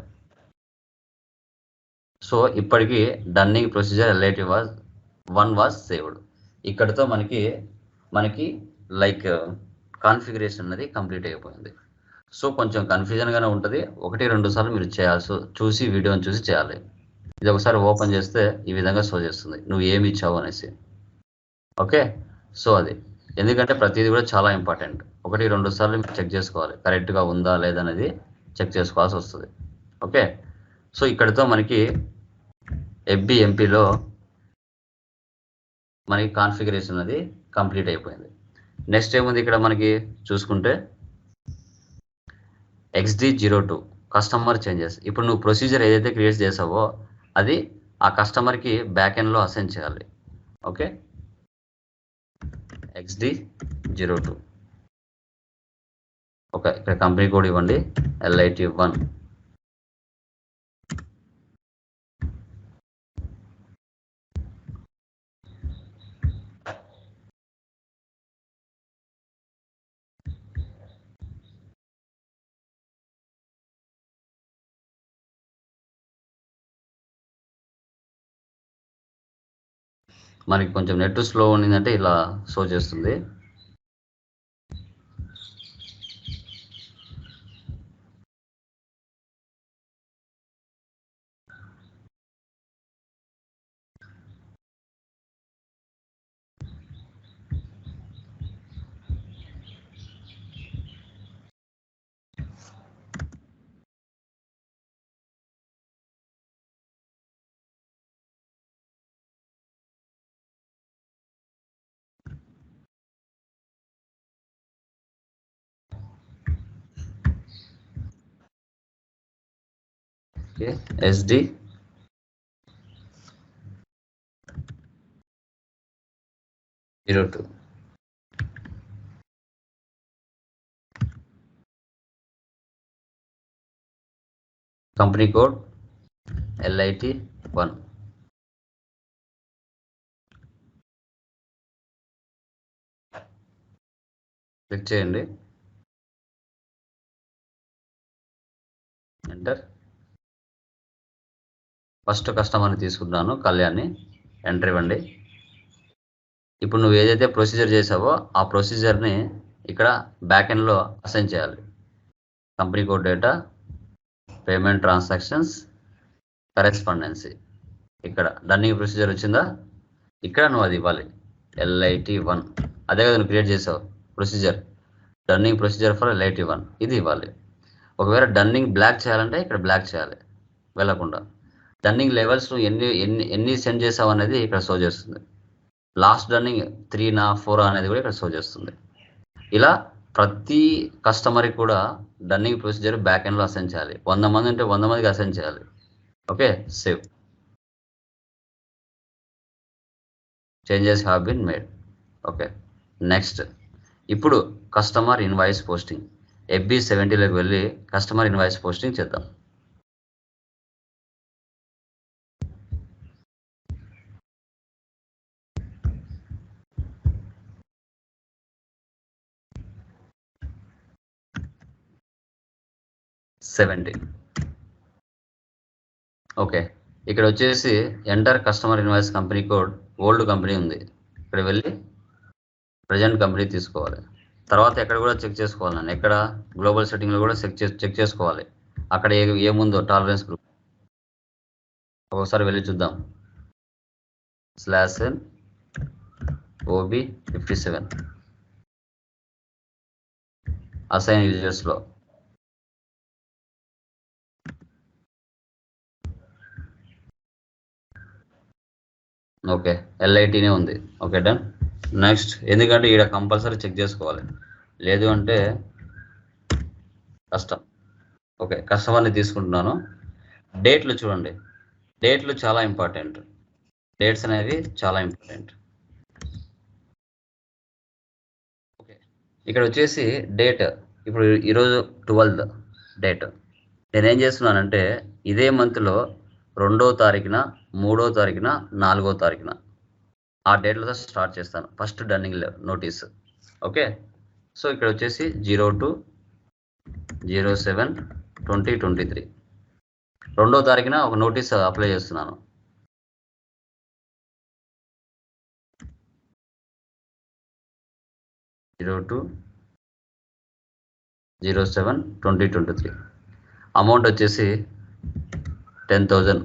సో ఇప్పటికీ dunning procedure LIT was saved. ఇక్కడితో మనకి లైక్ కాన్ఫిగరేషన్ అనేది కంప్లీట్ అయిపోయింది. సో కొంచెం కన్ఫ్యూజన్గానే ఉంటుంది. 1-2 సార్లు మీరు చూసి వీడియోని చూసి చేయాలి. ఇది ఒకసారి ఓపెన్ చేస్తే ఈ విధంగా షో చేస్తుంది నువ్వు ఏమి ఇచ్చావు అనేసి. ఓకే, సో అది ఎందుకంటే ప్రతిదీ కూడా చాలా ఇంపార్టెంట్. 1-2 సార్లు మీరు చెక్ చేసుకోవాలి, కరెక్ట్గా ఉందా లేదా అనేది చెక్ చేసుకోవాల్సి వస్తుంది. ఓకే, సో ఇక్కడితో మనకి FBMPలో మనకి కాన్ఫిగరేషన్ అనేది కంప్లీట్ అయిపోయింది. నెక్స్ట్ ఏముంది ఇక్కడ మనకి చూసుకుంటే XD02 కస్టమర్ చేంజెస్. ఇప్పుడు నువ్వు ప్రొసీజర్ ఏదైతే క్రియేట్ చేసావో అది ఆ కస్టమర్కి బ్యాక్ ఎండ్లో అసైన్ చేయాలి. Okay, XD02. ఓకే, ఇక్కడ కంపెనీ కోడ్ ఇవ్వండి, LIT1. మనకి కొంచెం నెట్ స్లో ఉండిందంటే ఇలా షో చేస్తుంది. Okay, SD02 company code LIT1. Click చేయండి, ఎంటర్. ఫస్ట్ కస్టమర్ని తీసుకుంటున్నాను, కళ్యాణ్ని. ఎంటర్ ఇవ్వండి. ఇప్పుడు నువ్వు ఏదైతే ప్రొసీజర్ చేసావో ఆ ప్రొసీజర్ని ఇక్కడ బ్యాక్ ఎండ్లో అసైన్ చేయాలి. Company code data, payment transactions, correspondence. ఇక్కడ డన్నింగ్ ప్రొసీజర్ వచ్చిందా, ఇక్కడ నువ్వు అది ఇవ్వాలి, LIT1. అదే కదా నువ్వు క్రియేట్ చేసావు procedure, dunning procedure for LIT1, ఇది ఇవ్వాలి. ఒకవేళ డన్నింగ్ బ్లాక్ చేయాలంటే ఇక్కడ బ్లాక్ చేయాలి వెళ్ళకుండా. డన్నింగ్ లెవెల్స్ నువ్వు ఎన్ని సెండ్ చేసావు అనేది ఇక్కడ షో చేస్తుంది. లాస్ట్ డన్నింగ్ 3 or 4 అనేది కూడా ఇక్కడ షో చేస్తుంది. ఇలా ప్రతి కస్టమర్కి కూడా డన్నింగ్ ప్రొసీజర్ బ్యాక్ ఎండ్లో అసైన్ చేయాలి. 100 మంది ఉంటే 100 మందికి అసైన్ చేయాలి. Okay, save. Changes have been made. Okay, next ఇప్పుడు కస్టమర్ ఇన్వాయిస్ పోస్టింగ్. FB70లోకి వెళ్ళి కస్టమర్ ఇన్వాయిస్ పోస్టింగ్ చేద్దాం. 70. ఓకే, ఇక్కడ వచ్చేసి enter customer invoice company code, old company ఉంది, ఇక్కడ వెళ్ళి ప్రజెంట్ కంపెనీ తీసుకోవాలి. తర్వాత ఎక్కడ కూడా చెక్ చేసుకోవాలి, నన్ను ఎక్కడ గ్లోబల్ సెట్టింగ్లో కూడా చెక్ చేసుకోవాలి, అక్కడ ఏముందో టాలరెన్స్ గ్రూప్. ఒకసారి వెళ్ళి చూద్దాం. /n OB57 అసైన్ యూజర్స్లో. ఓకే, LITనే ఉంది. Okay, done. నెక్స్ట్, ఎందుకంటే ఇక్కడ కంపల్సరీ చెక్ చేసుకోవాలి, లేదు అంటే కష్టం. ఓకే, కస్టమర్ని తీసుకుంటున్నాను. డేట్లు చూడండి, డేట్లు చాలా ఇంపార్టెంట్, డేట్స్ అనేవి చాలా ఇంపార్టెంట్. ఓకే, ఇక్కడ వచ్చేసి డేట్, ఇప్పుడు ఈరోజు 12th డేట్. నేనేం చేస్తున్నానంటే ఇదే మంత్లో 2వ తారీఖున, 3వ తారీఖున, 4వ తారీఖున ఆ డేట్లతో స్టార్ట్ చేస్తాను first dunning notice. Okay, so ఇక్కడ వచ్చేసి 02/07/2023 2వ తారీఖున ఒక నోటీస్ అప్లై చేస్తున్నాను. అమౌంట్ వచ్చేసి 10,000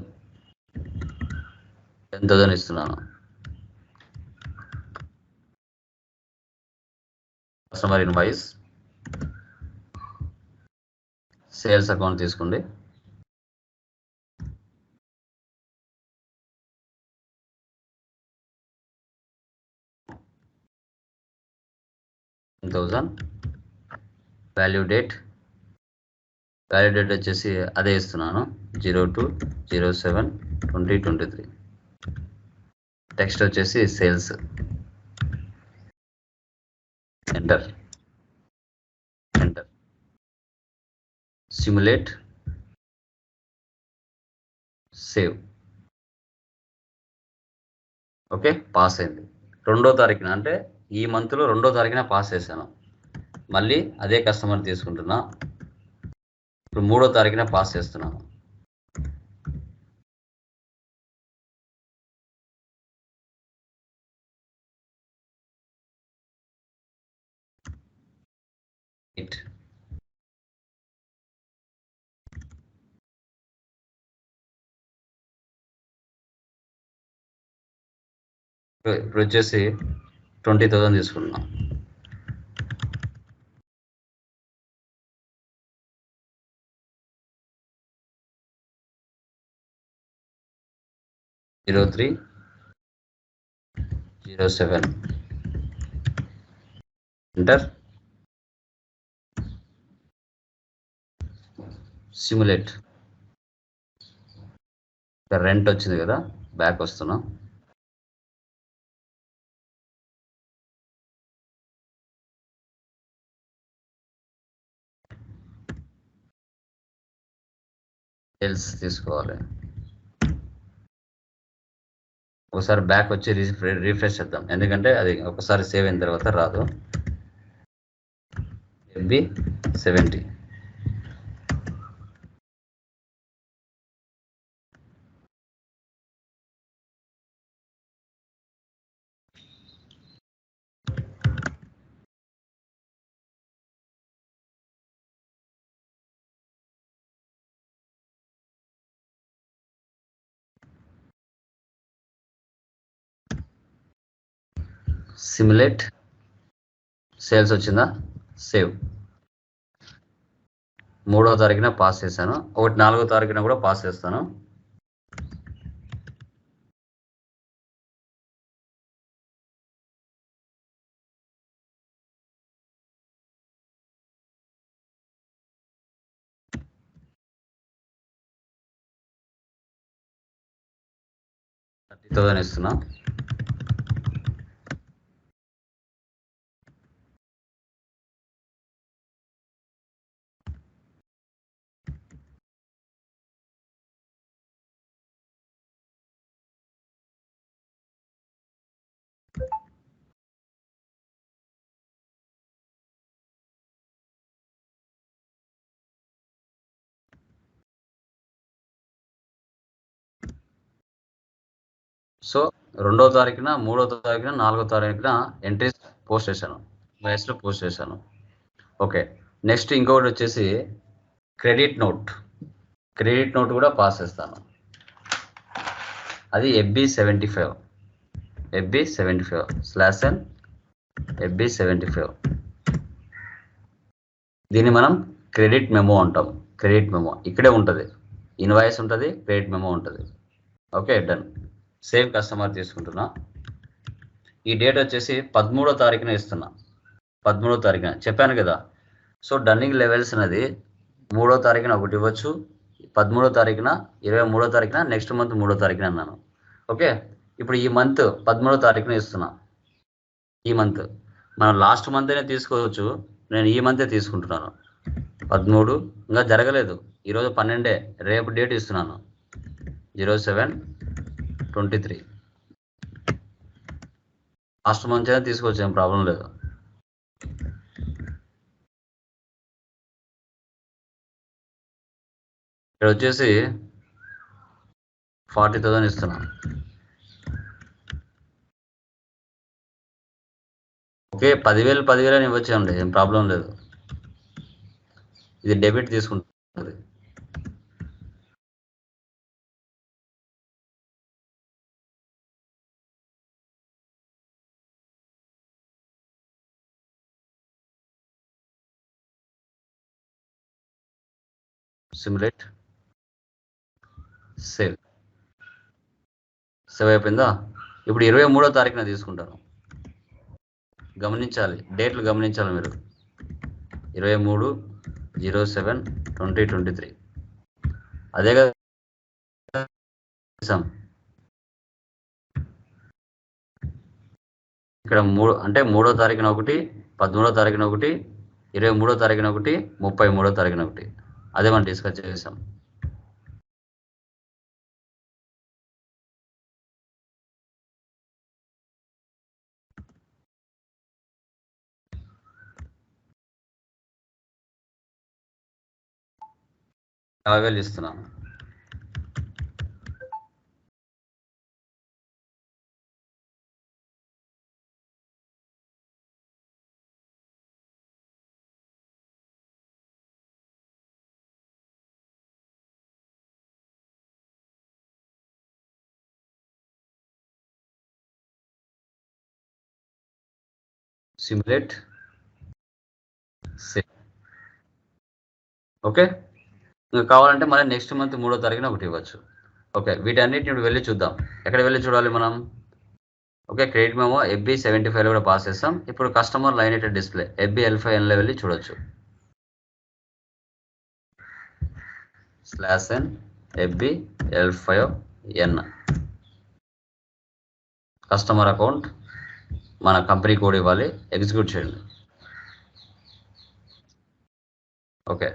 ఇస్తున్నాను. కస్టమర్ ఇన్వాయిస్, సేల్స్ అకౌంట్ తీసుకోండి. వాల్యూ డేట్ వచ్చేసి అదే ఇస్తున్నాను, 02/07/2023. టెక్స్ట్ వచ్చేసి sales. Enter. Simulate, save. Okay, pass అయింది. 2వ తారీఖున, అంటే ఈ మంత్లో 2వ తారీఖున పాస్ చేశాను. మళ్ళీ అదే కస్టమర్ తీసుకుంటున్నా, ఇప్పుడు 3వ తారీఖున పాస్ చేస్తున్నాను. ఇప్పుడు వచ్చేసి 20,000 తీసుకుంటున్నాం. (03/07) ఎంటర్. సిమ్యులేట్. రెంట్ వచ్చింది కదా, బ్యాక్ వస్తున్నాం. సేల్స్ తీసుకోవాలి. ఒకసారి బ్యాక్ వచ్చి రీఫ్రెష్ చేద్దాం, ఎందుకంటే అది ఒకసారి సేవ్ అయిన తర్వాత రాదు. MB70. సిమ్యులేట్. సేల్స్ వచ్చిందా, సేవ్. 3వ తారీఖున పాస్ చేశాను, 4వ తారీఖున కూడా పాస్ చేస్తాను. $30,000 ఇస్తున్నా. సో 2వ తారీఖున 3వ తారీఖున 4వ తారీఖున ఎంట్రీస్ పోస్ట్ చేశాను, మెయిల్స్లో పోస్ట్ చేశాను. ఓకే, నెక్స్ట్ ఇంకొకటి వచ్చేసి క్రెడిట్ నోట్ కూడా పాస్ చేస్తాను. అది FB75 FB75/N FB75. దీన్ని మనం క్రెడిట్ మెమో అంటాం. క్రెడిట్ మెమో ఇక్కడే ఉంటుంది, ఇన్వాయిస్ ఉంటుంది, క్రెడిట్ మెమో ఉంటుంది. Okay, done. సేవ్ కస్టమర్ తీసుకుంటున్నా. ఈ డేట్ వచ్చేసి 13వ తారీఖున ఇస్తున్నా. 13వ తారీఖున చెప్పాను కదా. సో డన్నింగ్ లెవెల్స్ అనేది 3వ తారీఖున ఒకటి ఇవ్వచ్చు, 13వ తారీఖున, 23వ తారీఖున, నెక్స్ట్ మంత్ 3వ తారీఖున అన్నాను. ఓకే, ఇప్పుడు ఈ మంత్ 13వ తారీఖున ఇస్తున్నా. ఈ మంత్ మనం లాస్ట్ మంత్ అయినా తీసుకోవచ్చు, నేను ఈ మంతే తీసుకుంటున్నాను. 13 ఇంకా జరగలేదు, ఈరోజు 12, రేపు డేట్ ఇస్తున్నాను 07/23. లాస్ట్ మంత్ అయినా తీసుకోవచ్చు, ఏం ప్రాబ్లం లేదు. ఇక్కడ వచ్చేసి 40,000 ఇస్తున్నాను. ఓకే, 10,000 అని ఇవ్వచ్చండి, ఏం ప్రాబ్లం లేదు. ఇది డెబిట్ తీసుకుంటుంది. సిమ్యులేట్, సేవ్ అయిపోయిందా? ఇప్పుడు 23వ తారీఖున తీసుకుంటాను. గమనించాలి, డేట్లు గమనించాలి మీరు. 23/07/2023 అదే కదా. ఇక్కడ 3 అంటే 3వ తారీఖున ఒకటి, 13వ తారీఖున ఒకటి, 23వ తారీఖున ఒకటి, 33వ తారీఖున ఒకటి. అదే మనం డిస్కస్ చేసాం. అవైల్ ఇస్తున్నాను. Simulate, save. ఓకే, ఇంకా కావాలంటే మళ్ళీ నెక్స్ట్ మంత్ 3వ తారీఖున ఒకటి ఇవ్వచ్చు. ఓకే, వీటన్నిటిని ఇప్పుడు వెళ్ళి చూద్దాం. ఎక్కడ వెళ్ళి చూడాలి మనం? ఓకే, క్రెడిట్ మెమో FB75 కూడా పాస్ చేస్తాం. ఇప్పుడు కస్టమర్ లైన్ ఎట్ డిస్ప్లే FBL5Nలో వెళ్ళి చూడొచ్చు. /N FBL5N కస్టమర్ అకౌంట్, మన కంపెనీ కోడ్ ఇవ్వాలి, ఎగ్జిక్యూట్ చేయండి. ఓకే,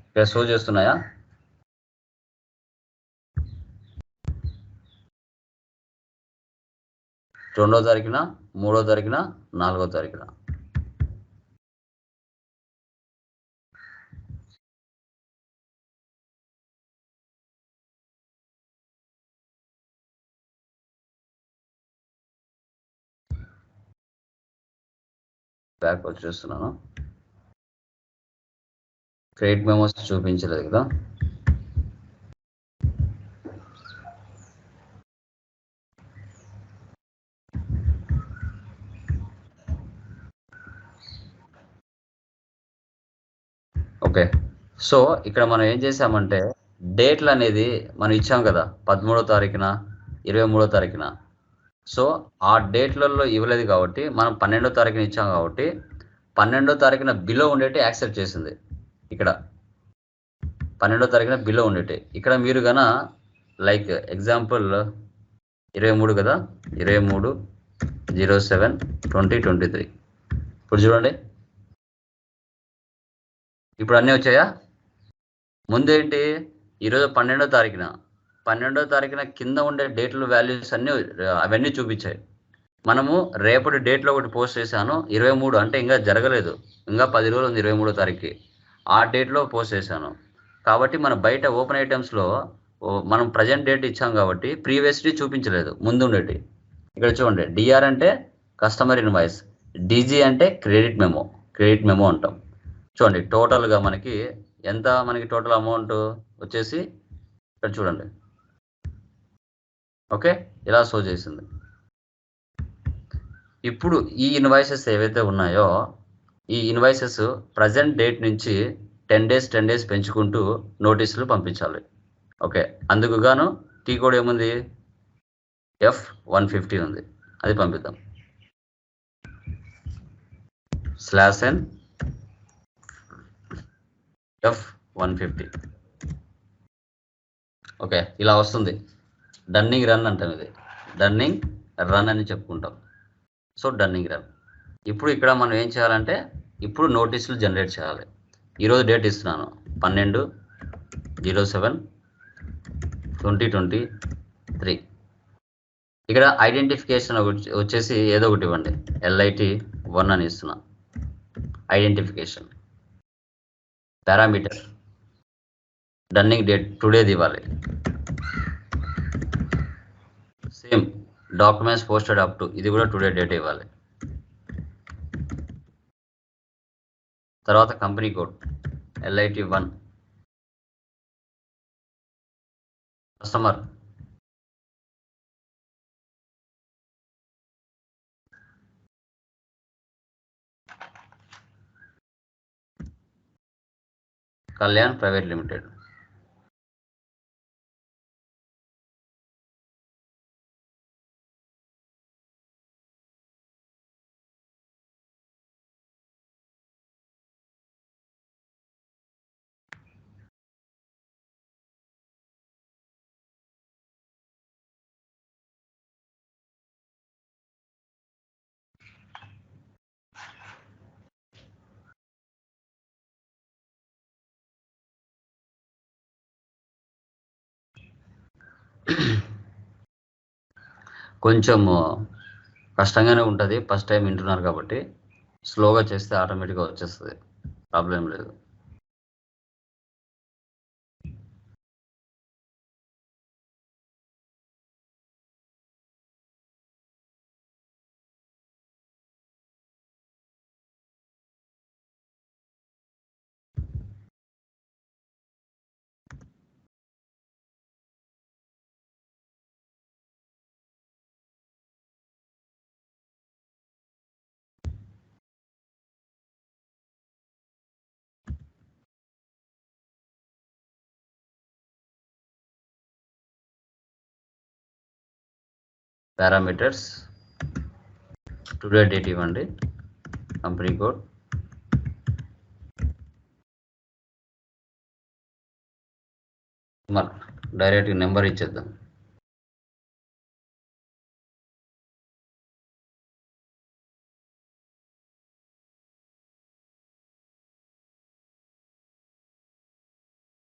ఇక్కడ షో చేస్తున్నాయా? రెండవ తారీఖున, 3వ తారీఖున, 4వ తారీఖున. బ్యాక్ వచ్చేస్తున్నాను. క్రెడిట్ మెమోస్ చూపించలేదు కదా. ఓకే, సో ఇక్కడ మనం ఏం చేసామంటే డేట్లు అనేది మనం ఇచ్చాం కదా, 13వ తారీఖున, 23వ తారీఖున. సో ఆ డేట్లలో ఇవ్వలేదు కాబట్టి మనం 12వ తారీఖున ఇచ్చాం కాబట్టి 12వ తారీఖున బిలో ఉండేటి యాక్సెప్ట్ చేసింది. ఇక్కడ 12వ తారీఖున బిలో ఉండేటి. ఇక్కడ మీరు గన లైక్ ఎగ్జాంపుల్ 23 కదా, 23/07/2023. ఇప్పుడు చూడండి, ఇప్పుడు అన్నీ వచ్చాయా? ముందేంటి, ఈరోజు 12వ తారీఖున కింద ఉండే డేట్లు వాల్యూస్ అవన్నీ చూపించాయి. మనము రేపటి డేట్లో ఒకటి పోస్ట్ చేశాను, 23 అంటే ఇంకా జరగలేదు, ఇంకా 10 రోజులు ఉంది 23వ తారీఖుకి. ఆ డేట్లో పోస్ట్ చేశాను కాబట్టి మన బయట ఓపెన్ ఐటమ్స్లో మనం ప్రజెంట్ డేట్ ఇచ్చాం కాబట్టి ప్రీవియస్లీ చూపించలేదు, ముందు ఉండేటి. ఇక్కడ చూడండి, డిఆర్ అంటే కస్టమర్ ఇన్వాయిస్, డీజీ అంటే క్రెడిట్ మెమో అంటాం. చూడండి టోటల్గా మనకి ఎంత, మనకి టోటల్ అమౌంట్ వచ్చేసి ఇక్కడ చూడండి. ఓకే, ఇలా షో చేసింది. ఇప్పుడు ఈ ఇన్వాయిసెస్ ఏవైతే ఉన్నాయో ఈ ఇన్వాయిసెస్ ప్రజెంట్ డేట్ నుంచి 10 డేస్ పెంచుకుంటూ నోటీసులు పంపించాలి. ఓకే, అందుకు గాను టీ కోడ్ ఏముంది, F150 ఉంది, అది పంపిద్దాం. /n F150. ఓకే, ఇలా వస్తుంది. డన్నింగ్ రన్ అంటాం, ఇది డన్నింగ్ రన్ అని చెప్పుకుంటాం. So dunning run. ఇప్పుడు ఇక్కడ మనం ఏం చేయాలంటే ఇప్పుడు నోటీసులు జనరేట్ చేయాలి. ఈరోజు డేట్ ఇస్తున్నాను 12/07/2023. ఇక్కడ ఐడెంటిఫికేషన్ వచ్చేసి ఏదో ఒకటి ఇవ్వండి, LIT1 అని ఇస్తున్నా. ఐడెంటిఫికేషన్ పారామీటర్ డన్నింగ్ డేట్ టుడేది ఇవ్వాలి. Same documents posted up to, ఇది కూడా టుడే డేట్ ఇవ్వాలి. తర్వాత company code LIT1, customer Kalyan private limited. కొంచెం కష్టంగానే ఉంటుంది, ఫస్ట్ టైం వింటున్నారు కాబట్టి స్లోగా చేస్తే ఆటోమేటిక్గా వచ్చేస్తుంది, ప్రాబ్లం లేదు. పారామీటర్స్ టుడే డేట్ ఇవ్వండి, కంపెనీ కోడ్, డైరెక్ట్ నెంబర్ ఇచ్చేద్దాం.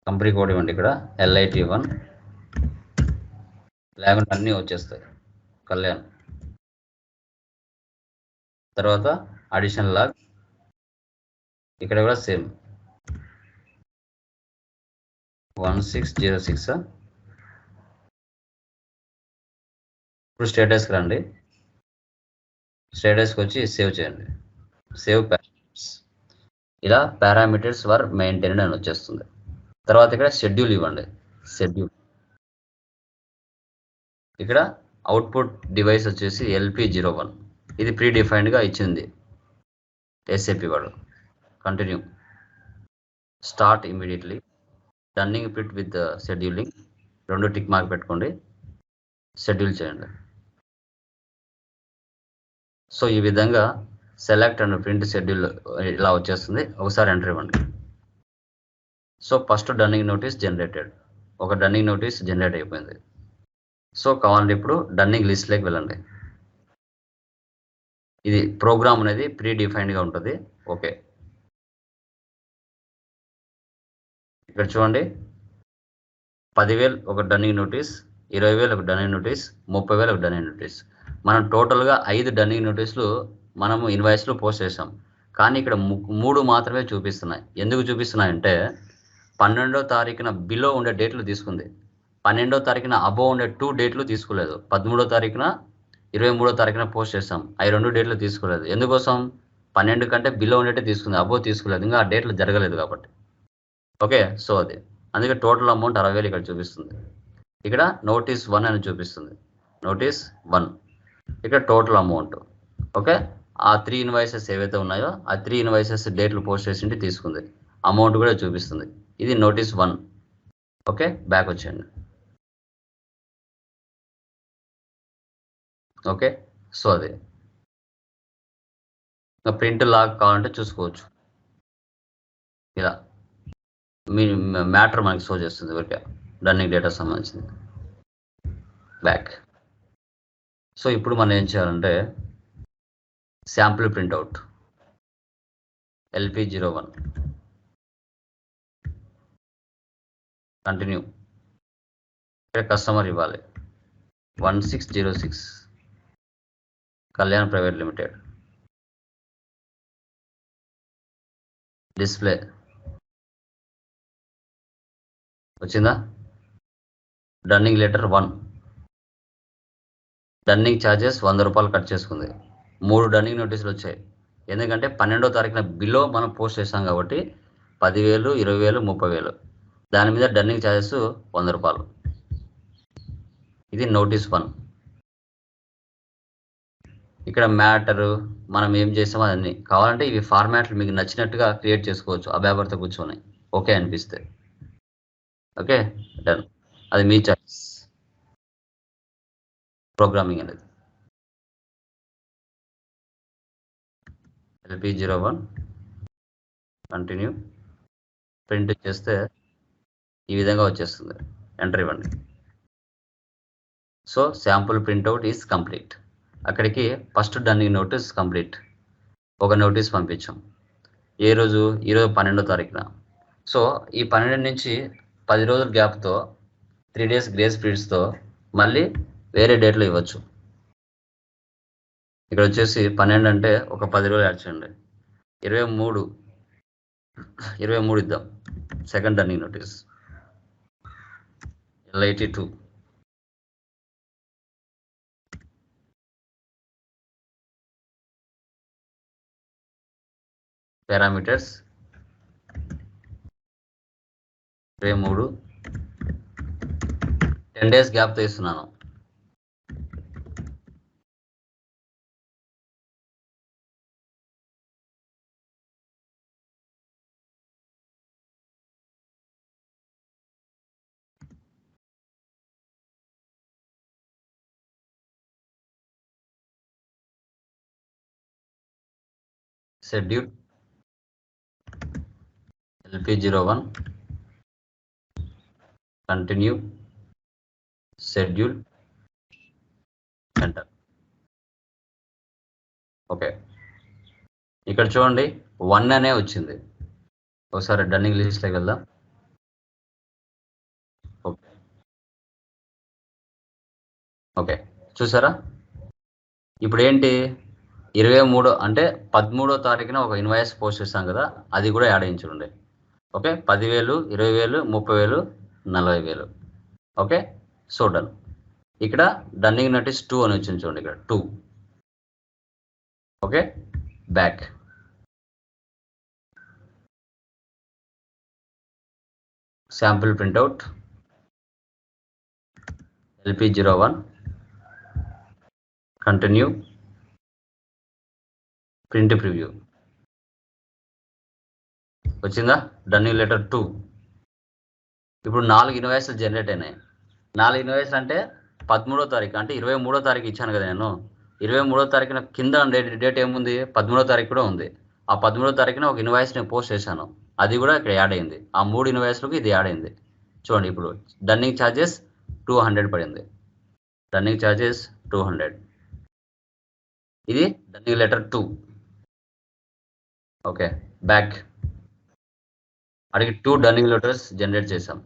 కంపెనీ కోడ్ ఇవ్వండి, ఇక్కడ LIT1, లేకుంటే అన్నీ వచ్చేస్తాయి. కళ్యాణ్, తర్వాత అడిషనల్ లాగ్, ఇక్కడ కూడా సేమ్ 1606. ఇప్పుడు స్టేటస్కి రండి, స్టేటస్కి వచ్చి సేవ్ చేయండి, సేవ్ పారామీటర్స్. ఇలా పారామీటర్స్ వర్ మెయింటైన్డ్ అని వచ్చేస్తుంది. తర్వాత ఇక్కడ షెడ్యూల్ ఇవ్వండి, షెడ్యూల్. ఇక్కడ అవుట్పుట్ డివైస్ వచ్చేసి LP01, ఇది ప్రీ డిఫైన్డ్గా ఇచ్చింది SAP వాడు. Continue, start immediately, running pit with scheduling, 2 tick mark పెట్టుకోండి, షెడ్యూల్ చేయండి. సో ఈ విధంగా సెలెక్ట్ అండ్ ప్రింట్ షెడ్యూల్ ఇలా వచ్చేస్తుంది. ఒకసారి ఎంటర్ ఇవ్వండి. So first dunning notice generated, ఒక డన్నింగ్ నోటీస్ జనరేట్ అయిపోయింది. సో కావాలంటే ఇప్పుడు డన్నింగ్ లిస్ట్లోకి వెళ్ళండి. ఇది ప్రోగ్రామ్ అనేది ప్రీ డిఫైన్డ్గా ఉంటుంది. ఓకే, ఇక్కడ చూడండి, 10,000 ఒక డన్నింగ్ నోటీస్, 20,000 ఒక డన్నింగ్ నోటీస్, 30,000 ఒక డన్నింగ్ నోటీస్. మనం టోటల్గా 5 డన్నింగ్ నోటీసులు మనము ఇన్వాయిస్లో పోస్ట్ చేసాం. కానీ ఇక్కడ 3 మాత్రమే చూపిస్తున్నాయి. ఎందుకు చూపిస్తున్నాయంటే 12వ తారీఖున బిలో ఉండే డేట్లు తీసుకుంది. 12వ తారీఖున అబోవ్ ఉండే 2 డేట్లు తీసుకోలేదు. 13వ తారీఖున 23వ తారీఖున పోస్ట్ చేస్తాం. అవి 2 డేట్లు తీసుకోలేదు. ఎందుకోసం? 12 కంటే బిలో ఉండేటే తీసుకుంది, అబోవ్ తీసుకోలేదు. ఇంకా ఆ డేట్లు జరగలేదు కాబట్టి. ఓకే, సో అది అందుకే టోటల్ అమౌంట్ 60,000 ఇక్కడ చూపిస్తుంది. ఇక్కడ నోటీస్ 1 అని చూపిస్తుంది. నోటీస్ 1 ఇక్కడ టోటల్ అమౌంట్. ఓకే, ఆ 3 ఇన్వాయిసెస్ ఏవైతే ఉన్నాయో ఆ 3 ఇన్వాయిసెస్ డేట్లు పోస్ట్ చేసింటి తీసుకుంది, అమౌంట్ కూడా చూపిస్తుంది. ఇది నోటీస్ 1. ఓకే, బ్యాక్ వచ్చేయండి. ఓకే, సో అది ఇంకా ప్రింట్ లాగ్ కావాలంటే చూసుకోవచ్చు. ఇలా మీ మ్యాటర్ మనకి షో చేస్తుంది. ఓకే, రన్నింగ్ డేటా సంబంధించింది. బ్యాక్. సో ఇప్పుడు మనం ఏం చేయాలంటే శాంపుల్ ప్రింట్అవుట్ LP01 కంటిన్యూ. ఇక్కడ కస్టమర్ ఇవ్వాలి 1606 కళ్యాణ్ ప్రైవేట్ లిమిటెడ్. డిస్ప్లే వచ్చిందా? Dunning letter 1. డన్నింగ్ ఛార్జెస్ 100 రూపాయలు కట్ చేసుకుంది. 3 డన్నింగ్ నోటీసులు వచ్చాయి. ఎందుకంటే 12వ తారీఖున బిలో మనం పోస్ట్ చేస్తాం కాబట్టి 10,000, 20,000, 30,000. దాని మీద డన్నింగ్ ఛార్జెస్ 100 రూపాయలు. ఇది నోటీస్ 1. ఇక్కడ మ్యాటరు మనం ఏం చేసామో అన్నీ కావాలంటే ఇవి ఫార్మాట్లు మీకు నచ్చినట్టుగా క్రియేట్ చేసుకోవచ్చు అభ్యాభర్త కూర్చొని. ఓకే అనిపిస్తే. Okay, done. అది మీ చాయిస్. ప్రోగ్రామింగ్ అనేది LP01 కంటిన్యూ. ప్రింట్ చేస్తే ఈ విధంగా వచ్చేస్తుంది. ఎంటర్ ఇవ్వండి. So sample printout is complete. అక్కడికి ఫస్ట్ డన్నింగ్ నోటీస్ కంప్లీట్. ఒక నోటీస్ పంపించాం. ఏ రోజు? ఈరోజు 12వ తారీఖున. సో ఈ 12 నుంచి 10 రోజుల గ్యాప్తో 3 days గ్రేస్ పీరియడ్స్తో మళ్ళీ వేరే డేట్లో ఇవ్వచ్చు. ఇక్కడ వచ్చేసి 12 అంటే ఒక 10 రోజులు యాడ్ చేయండి. 23 ఇద్దాం. Second dunning notice L82. Parameters 23 10 days గ్యాప్తో ఇస్తున్నాను. Schedule LP01 continue. Schedule enter. Okay, ఇక్కడ చూడండి 1 అనే వచ్చింది. ఒకసారి డన్నింగ్ లిస్ట్లోకి వెళ్దాం. ఓకే, ఓకే చూసారా? ఇప్పుడు ఏంటి 23 అంటే 13వ తారీఖున ఒక ఇన్వాయిస్ పోస్ట్ చేస్తాం కదా, అది కూడా యాడ్ అయ్యి చూడండి. ఓకే, 10,000, 20,000, 30,000, 40,000. Okay, so done. ఇక్కడ డన్నింగ్ నోటీస్ 2 అని వచ్చింది చూడండి. ఇక్కడ 2. Okay, back. Sample printout LP01 continue. Print preview వచ్చిందా? Dunning letter 2. ఇప్పుడు 4 ఇన్వాయిస్లు జనరేట్ అయినాయి. 4 ఇన్వాయిస్లు అంటే 13వ తారీఖు అంటే 23వ తారీఖు ఇచ్చాను కదా నేను. 23వ తారీఖున కింద డేట్ ఏముంది? 13వ తారీఖు కూడా ఉంది. ఆ 13వ తారీఖున ఒక ఇన్వాయిస్ నేను పోస్ట్ చేశాను, అది కూడా ఇక్కడ యాడ్ అయింది. ఆ 3 ఇన్వాయిస్లకు ఇది యాడ్ అయింది. చూడండి, ఇప్పుడు డన్నింగ్ ఛార్జెస్ 200 పడింది. Dunning charges 200. ఇది డన్నింగ్ లెటర్ 2. Okay, back. అడిగి 2 డన్నింగ్ లెటర్స్ జనరేట్ చేసాం.